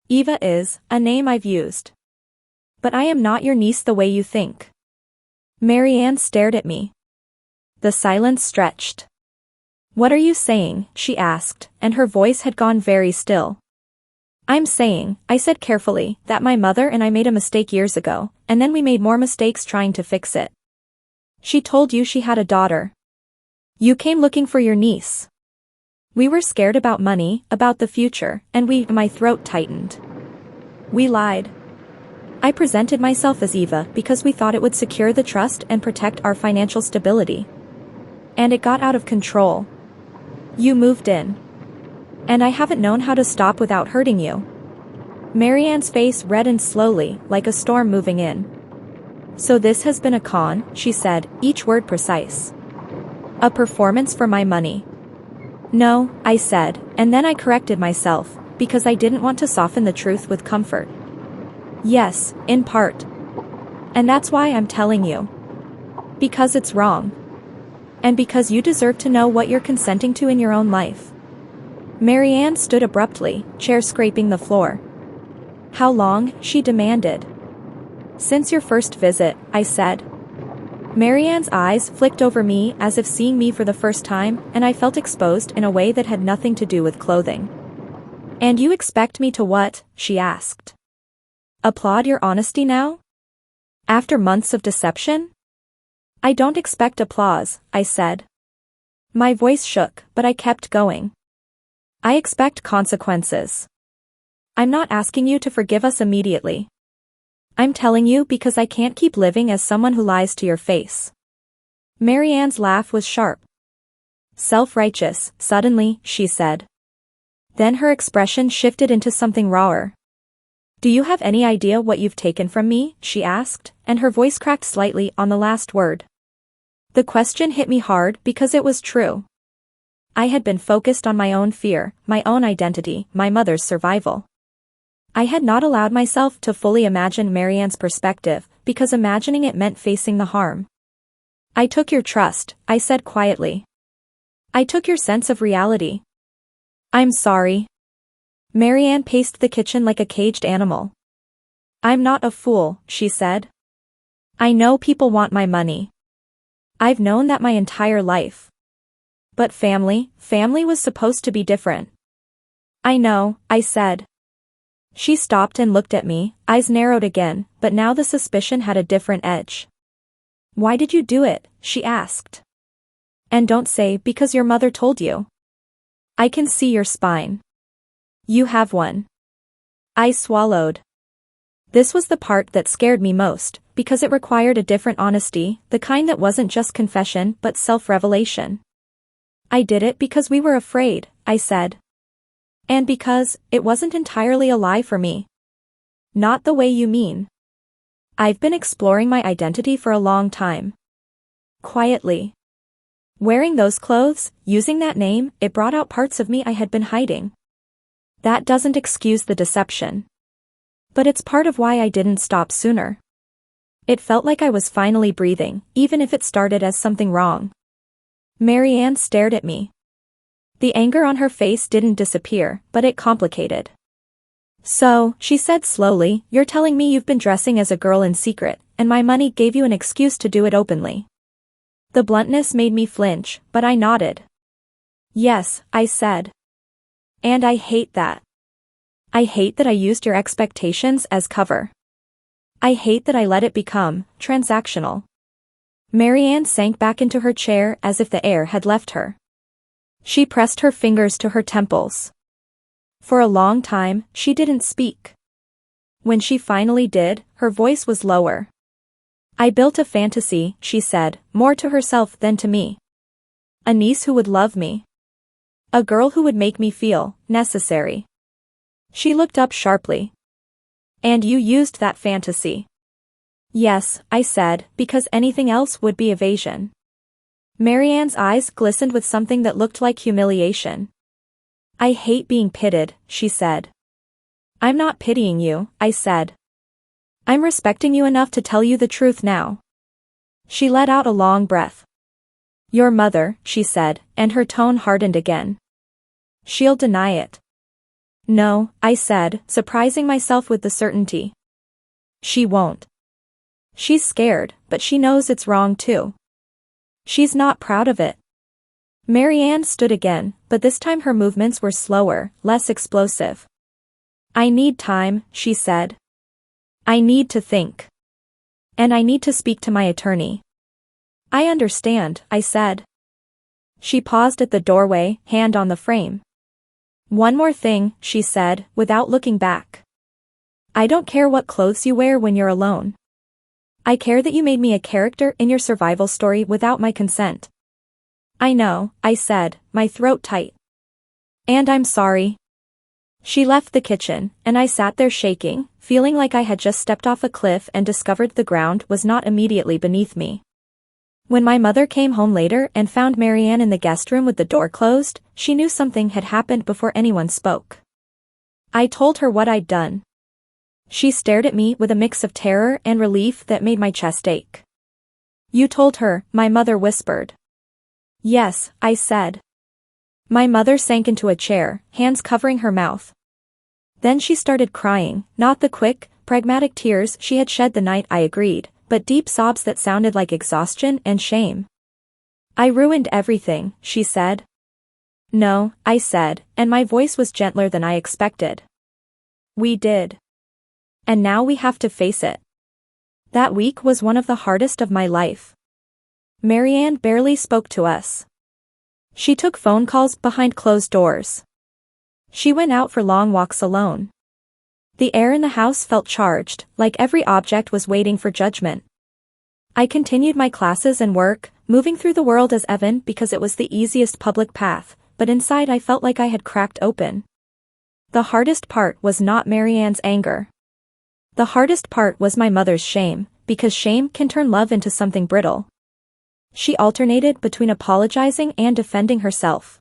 Eva is a name I've used. But I am not your niece the way you think. Maryanne stared at me. The silence stretched. What are you saying? She asked, and her voice had gone very still. I'm saying, I said carefully, that my mother and I made a mistake years ago, and then we made more mistakes trying to fix it. She told you she had a daughter. You came looking for your niece. We were scared about money, about the future, and my throat tightened. We lied. I presented myself as Eva because we thought it would secure the trust and protect our financial stability. And it got out of control. You moved in. And I haven't known how to stop without hurting you. Maryanne's face reddened slowly, like a storm moving in. So this has been a con, she said, each word precise. A performance for my money. No, I said, and then I corrected myself, because I didn't want to soften the truth with comfort. Yes, in part. And that's why I'm telling you. Because it's wrong. And because you deserve to know what you're consenting to in your own life. Maryanne stood abruptly, chair scraping the floor. How long? She demanded. Since your first visit, I said. Maryanne's eyes flicked over me as if seeing me for the first time, and I felt exposed in a way that had nothing to do with clothing. And you expect me to what? She asked. Applaud your honesty now? After months of deception? I don't expect applause, I said. My voice shook, but I kept going. I expect consequences. I'm not asking you to forgive us immediately. I'm telling you because I can't keep living as someone who lies to your face. Maryanne's laugh was sharp. Self-righteous, suddenly, she said. Then her expression shifted into something rawer. Do you have any idea what you've taken from me? She asked, and her voice cracked slightly on the last word. The question hit me hard because it was true. I had been focused on my own fear, my own identity, my mother's survival. I had not allowed myself to fully imagine Maryanne's perspective, because imagining it meant facing the harm. I took your trust, I said quietly. I took your sense of reality. I'm sorry. Maryanne paced the kitchen like a caged animal. I'm not a fool, she said. I know people want my money. I've known that my entire life. But family was supposed to be different. I know, I said. She stopped and looked at me, eyes narrowed again, but now the suspicion had a different edge. Why did you do it? She asked. And don't say because your mother told you. I can see your spine. You have one. I swallowed. This was the part that scared me most, because it required a different honesty, the kind that wasn't just confession but self-revelation. I did it because we were afraid, I said. And because it wasn't entirely a lie for me. Not the way you mean. I've been exploring my identity for a long time. Quietly. Wearing those clothes, using that name, it brought out parts of me I had been hiding. That doesn't excuse the deception. But it's part of why I didn't stop sooner. It felt like I was finally breathing, even if it started as something wrong. Maryanne stared at me. The anger on her face didn't disappear, but it complicated. So, she said slowly, you're telling me you've been dressing as a girl in secret, and my money gave you an excuse to do it openly. The bluntness made me flinch, but I nodded. Yes, I said. And I hate that. I hate that I used your expectations as cover. I hate that I let it become transactional. Maryanne sank back into her chair as if the air had left her. She pressed her fingers to her temples. For a long time, she didn't speak. When she finally did, her voice was lower. I built a fantasy, she said, more to herself than to me. A niece who would love me. A girl who would make me feel necessary. She looked up sharply. And you used that fantasy. Yes, I said, because anything else would be evasion. Maryanne's eyes glistened with something that looked like humiliation. I hate being pitied, she said. I'm not pitying you, I said. I'm respecting you enough to tell you the truth now. She let out a long breath. Your mother, she said, and her tone hardened again. She'll deny it. No, I said, surprising myself with the certainty. She won't. She's scared, but she knows it's wrong too. She's not proud of it. Maryanne stood again, but this time her movements were slower, less explosive. I need time, she said. I need to think. And I need to speak to my attorney. I understand, I said. She paused at the doorway, hand on the frame. One more thing, she said, without looking back. I don't care what clothes you wear when you're alone. I care that you made me a character in your survival story without my consent. I know, I said, my throat tight. And I'm sorry. She left the kitchen, and I sat there shaking, feeling like I had just stepped off a cliff and discovered the ground was not immediately beneath me. When my mother came home later and found Maryanne in the guest room with the door closed, she knew something had happened before anyone spoke. I told her what I'd done. She stared at me with a mix of terror and relief that made my chest ache. You told her, my mother whispered. Yes, I said. My mother sank into a chair, hands covering her mouth. Then she started crying, not the quick, pragmatic tears she had shed the night I agreed, but deep sobs that sounded like exhaustion and shame. I ruined everything, she said. No, I said, and my voice was gentler than I expected. We did. And now we have to face it. That week was one of the hardest of my life. Maryanne barely spoke to us. She took phone calls behind closed doors. She went out for long walks alone. The air in the house felt charged, like every object was waiting for judgment. I continued my classes and work, moving through the world as Evan because it was the easiest public path, but inside I felt like I had cracked open. The hardest part was not Maryanne's anger. The hardest part was my mother's shame, because shame can turn love into something brittle. She alternated between apologizing and defending herself.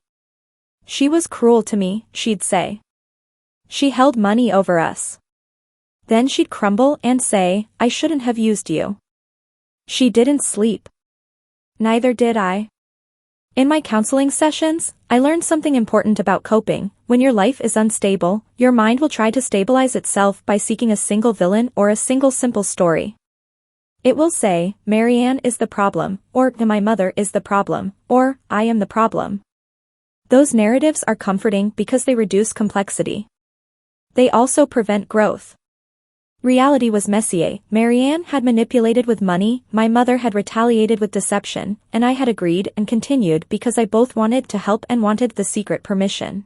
She was cruel to me, she'd say. She held money over us. Then she'd crumble and say, I shouldn't have used you. She didn't sleep. Neither did I. In my counseling sessions, I learned something important about coping. When your life is unstable, your mind will try to stabilize itself by seeking a single villain or a single simple story. It will say, Maryanne is the problem, or my mother is the problem, or I am the problem. Those narratives are comforting because they reduce complexity. They also prevent growth. Reality was messy. Maryanne had manipulated with money, my mother had retaliated with deception, and I had agreed and continued because I both wanted to help and wanted the secret permission.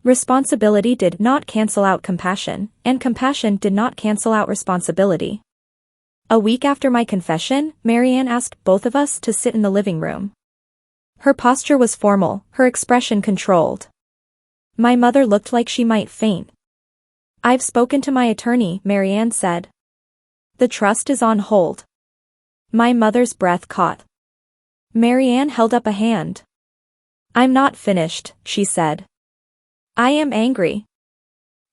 Responsibility did not cancel out compassion, and compassion did not cancel out responsibility. A week after my confession, Maryanne asked both of us to sit in the living room. Her posture was formal, her expression controlled. My mother looked like she might faint. I've spoken to my attorney, Maryanne said. The trust is on hold. My mother's breath caught. Maryanne held up a hand. I'm not finished, she said. I am angry.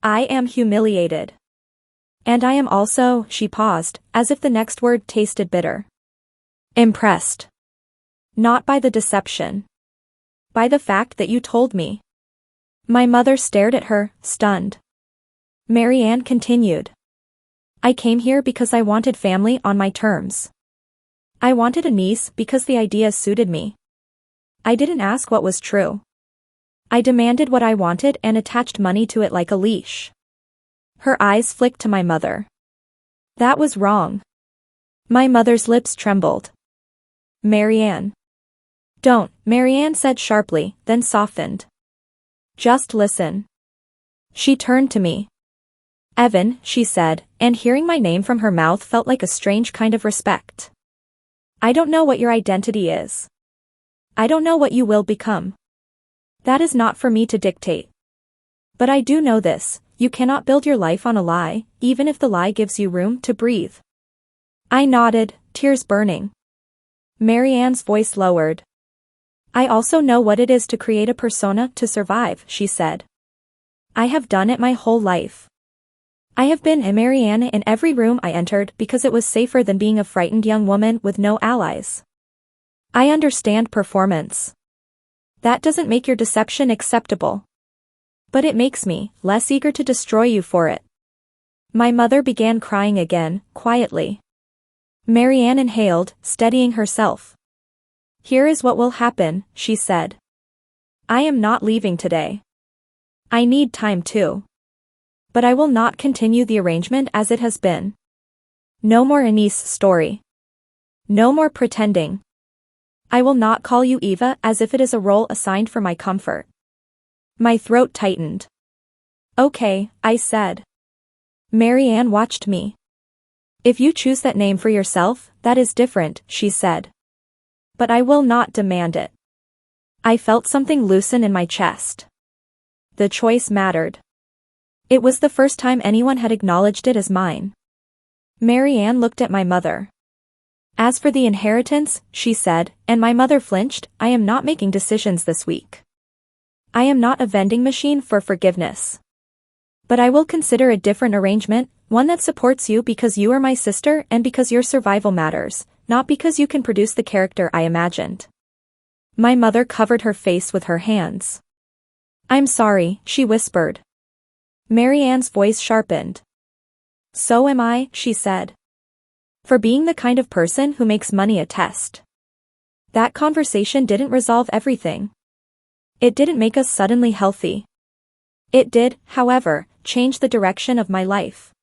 I am humiliated. And I am also, she paused, as if the next word tasted bitter. Impressed. Not by the deception. By the fact that you told me. My mother stared at her, stunned. Maryanne continued. I came here because I wanted family on my terms. I wanted a niece because the idea suited me. I didn't ask what was true. I demanded what I wanted and attached money to it like a leash. Her eyes flicked to my mother. That was wrong. My mother's lips trembled. Maryanne. Don't, Maryanne said sharply, then softened. Just listen. She turned to me. Evan, she said, and hearing my name from her mouth felt like a strange kind of respect. I don't know what your identity is. I don't know what you will become. That is not for me to dictate. But I do know this, you cannot build your life on a lie, even if the lie gives you room to breathe. I nodded, tears burning. Maryanne's voice lowered. I also know what it is to create a persona to survive, she said. I have done it my whole life. I have been a Maryanne in every room I entered because it was safer than being a frightened young woman with no allies. I understand performance. That doesn't make your deception acceptable. But it makes me less eager to destroy you for it. My mother began crying again, quietly. Maryanne inhaled, steadying herself. Here is what will happen, she said. I am not leaving today. I need time too. But I will not continue the arrangement as it has been. No more Anise story. No more pretending. I will not call you Eva as if it is a role assigned for my comfort. My throat tightened. Okay, I said. Maryanne watched me. If you choose that name for yourself, that is different, she said. But I will not demand it. I felt something loosen in my chest. The choice mattered. It was the first time anyone had acknowledged it as mine. Maryanne looked at my mother. As for the inheritance, she said, and my mother flinched, I am not making decisions this week. I am not a vending machine for forgiveness. But I will consider a different arrangement, one that supports you because you are my sister and because your survival matters, not because you can produce the character I imagined. My mother covered her face with her hands. I'm sorry, she whispered. Maryanne's voice sharpened. So am I, she said. For being the kind of person who makes money a test. That conversation didn't resolve everything. It didn't make us suddenly healthy. It did, however, change the direction of my life.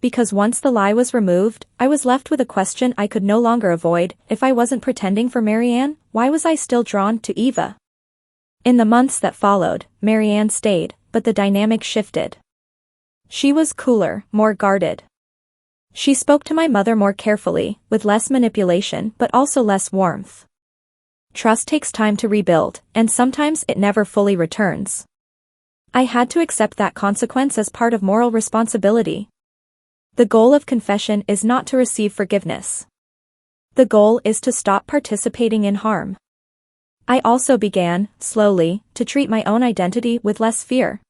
Because once the lie was removed, I was left with a question I could no longer avoid. If I wasn't pretending for Maryanne, why was I still drawn to Eva? In the months that followed, Maryanne stayed, but the dynamic shifted. She was cooler, more guarded. She spoke to my mother more carefully, with less manipulation but also less warmth. Trust takes time to rebuild, and sometimes it never fully returns. I had to accept that consequence as part of moral responsibility. The goal of confession is not to receive forgiveness. The goal is to stop participating in harm. I also began, slowly, to treat my own identity with less fear.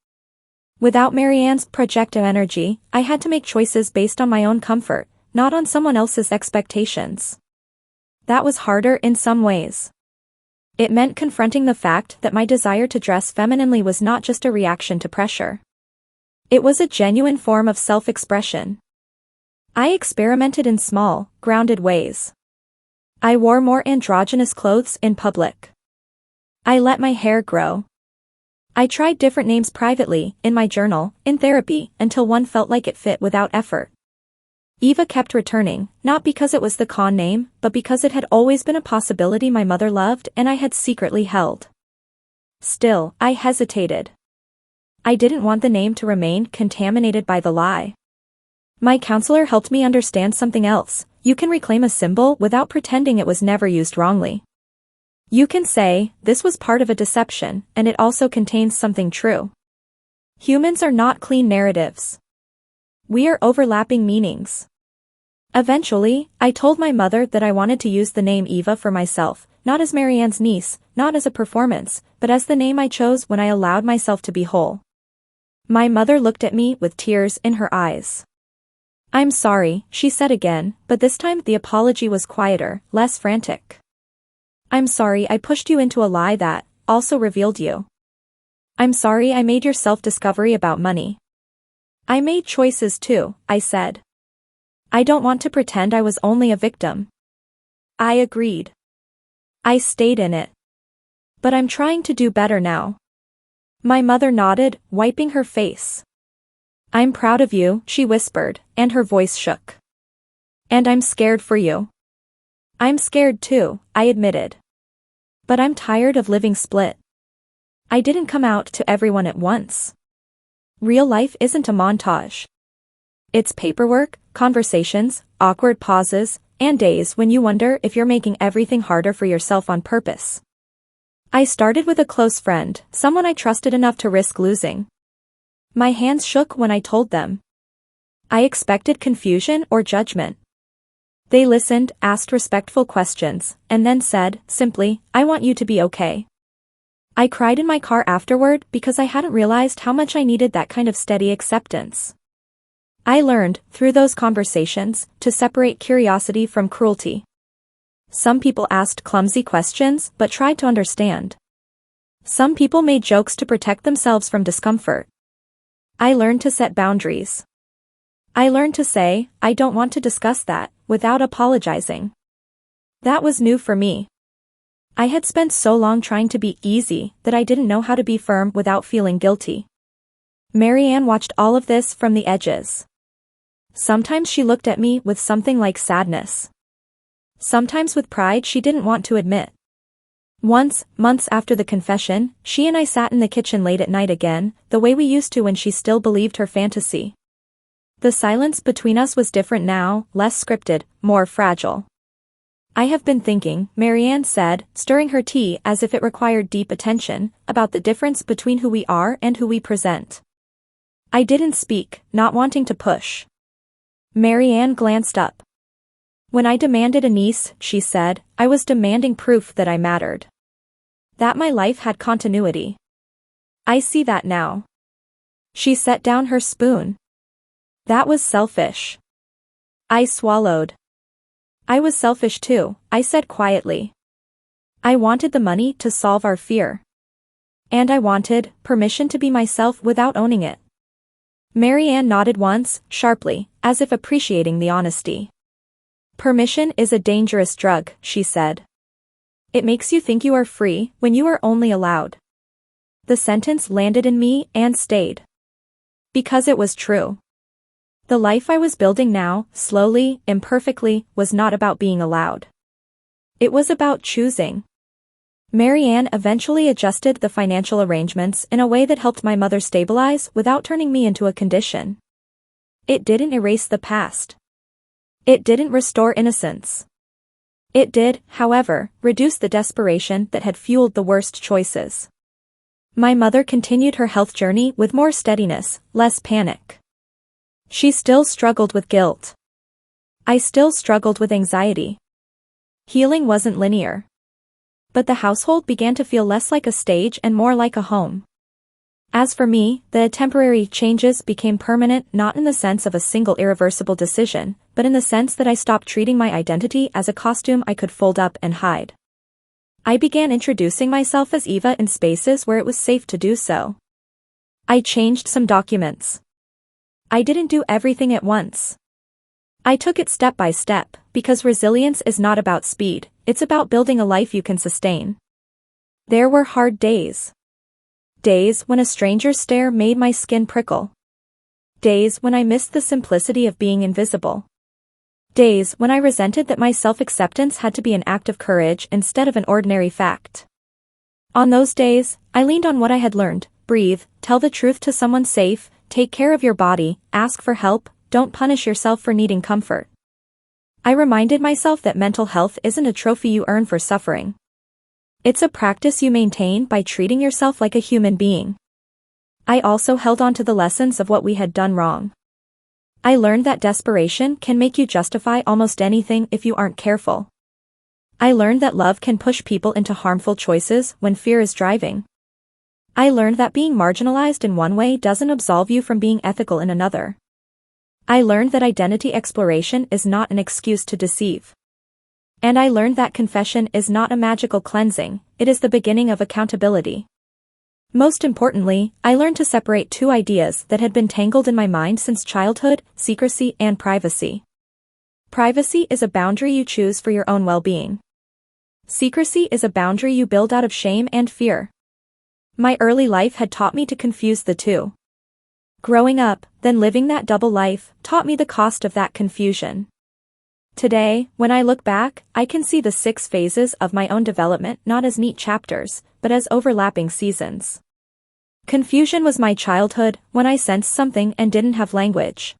Without Maryanne's projective energy, I had to make choices based on my own comfort, not on someone else's expectations. That was harder in some ways. It meant confronting the fact that my desire to dress femininely was not just a reaction to pressure. It was a genuine form of self-expression. I experimented in small, grounded ways. I wore more androgynous clothes in public. I let my hair grow. I tried different names privately, in my journal, in therapy, until one felt like it fit without effort. Eva kept returning, not because it was the con name, but because it had always been a possibility my mother loved and I had secretly held. Still, I hesitated. I didn't want the name to remain contaminated by the lie. My counselor helped me understand something else. You can reclaim a symbol without pretending it was never used wrongly. You can say, this was part of a deception, and it also contains something true. Humans are not clean narratives. We are overlapping meanings. Eventually, I told my mother that I wanted to use the name Eva for myself, not as Maryanne's niece, not as a performance, but as the name I chose when I allowed myself to be whole. My mother looked at me with tears in her eyes. I'm sorry, she said again, but this time the apology was quieter, less frantic. I'm sorry I pushed you into a lie that also revealed you. I'm sorry I made your self-discovery about money. I made choices too, I said. I don't want to pretend I was only a victim. I agreed. I stayed in it. But I'm trying to do better now. My mother nodded, wiping her face. I'm proud of you, she whispered, and her voice shook. And I'm scared for you. I'm scared too, I admitted. But I'm tired of living split. I didn't come out to everyone at once. Real life isn't a montage. It's paperwork, conversations, awkward pauses, and days when you wonder if you're making everything harder for yourself on purpose. I started with a close friend, someone I trusted enough to risk losing. My hands shook when I told them. I expected confusion or judgment. They listened, asked respectful questions, and then said, simply, I want you to be okay. I cried in my car afterward because I hadn't realized how much I needed that kind of steady acceptance. I learned, through those conversations, to separate curiosity from cruelty. Some people asked clumsy questions but tried to understand. Some people made jokes to protect themselves from discomfort. I learned to set boundaries. I learned to say, I don't want to discuss that, without apologizing. That was new for me. I had spent so long trying to be easy that I didn't know how to be firm without feeling guilty. Maryanne watched all of this from the edges. Sometimes she looked at me with something like sadness. Sometimes with pride she didn't want to admit. Once, months after the confession, she and I sat in the kitchen late at night again, the way we used to when she still believed her fantasy. The silence between us was different now, less scripted, more fragile. I have been thinking, Maryanne said, stirring her tea as if it required deep attention, about the difference between who we are and who we present. I didn't speak, not wanting to push. Maryanne glanced up. When I demanded a niece, she said, I was demanding proof that I mattered. That my life had continuity. I see that now. She set down her spoon. That was selfish. I swallowed. I was selfish too, I said quietly. I wanted the money to solve our fear. And I wanted permission to be myself without owning it. Maryanne nodded once, sharply, as if appreciating the honesty. Permission is a dangerous drug, she said. It makes you think you are free when you are only allowed. The sentence landed in me and stayed. Because it was true. The life I was building now, slowly, imperfectly, was not about being allowed. It was about choosing. Maryanne eventually adjusted the financial arrangements in a way that helped my mother stabilize without turning me into a condition. It didn't erase the past. It didn't restore innocence. It did, however, reduce the desperation that had fueled the worst choices. My mother continued her health journey with more steadiness, less panic. She still struggled with guilt. I still struggled with anxiety. Healing wasn't linear. But the household began to feel less like a stage and more like a home. As for me, the temporary changes became permanent not in the sense of a single irreversible decision, but in the sense that I stopped treating my identity as a costume I could fold up and hide. I began introducing myself as Eva in spaces where it was safe to do so. I changed some documents. I didn't do everything at once. I took it step by step, because resilience is not about speed, it's about building a life you can sustain. There were hard days. Days when a stranger's stare made my skin prickle. Days when I missed the simplicity of being invisible. Days when I resented that my self-acceptance had to be an act of courage instead of an ordinary fact. On those days, I leaned on what I had learned: breathe, tell the truth to someone safe, take care of your body, ask for help, don't punish yourself for needing comfort. I reminded myself that mental health isn't a trophy you earn for suffering. It's a practice you maintain by treating yourself like a human being. I also held on to the lessons of what we had done wrong. I learned that desperation can make you justify almost anything if you aren't careful. I learned that love can push people into harmful choices when fear is driving. I learned that being marginalized in one way doesn't absolve you from being ethical in another. I learned that identity exploration is not an excuse to deceive. And I learned that confession is not a magical cleansing, it is the beginning of accountability. Most importantly, I learned to separate two ideas that had been tangled in my mind since childhood: secrecy and privacy. Privacy is a boundary you choose for your own well-being. Secrecy is a boundary you build out of shame and fear. My early life had taught me to confuse the two. Growing up, then living that double life, taught me the cost of that confusion. Today, when I look back, I can see the 6 phases of my own development not as neat chapters, but as overlapping seasons. Confusion was my childhood, when I sensed something and didn't have language.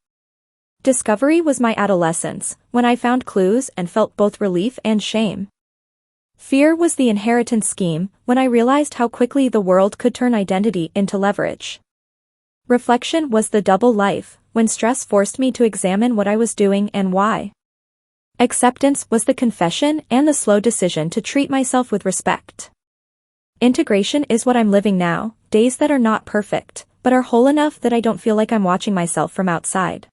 Discovery was my adolescence, when I found clues and felt both relief and shame. Fear was the inheritance scheme, when I realized how quickly the world could turn identity into leverage. Reflection was the double life, when stress forced me to examine what I was doing and why. Acceptance was the confession and the slow decision to treat myself with respect. Integration is what I'm living now, days that are not perfect, but are whole enough that I don't feel like I'm watching myself from outside.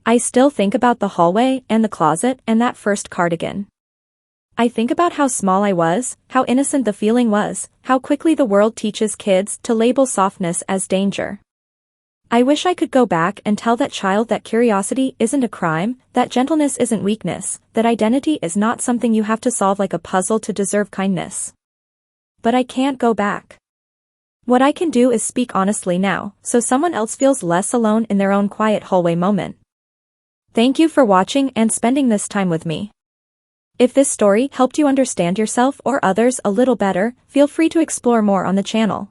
I still think about the hallway and the closet and that first cardigan. I think about how small I was, how innocent the feeling was, how quickly the world teaches kids to label softness as danger. I wish I could go back and tell that child that curiosity isn't a crime, that gentleness isn't weakness, that identity is not something you have to solve like a puzzle to deserve kindness. But I can't go back. What I can do is speak honestly now, so someone else feels less alone in their own quiet hallway moment. Thank you for watching and spending this time with me. If this story helped you understand yourself or others a little better, feel free to explore more on the channel.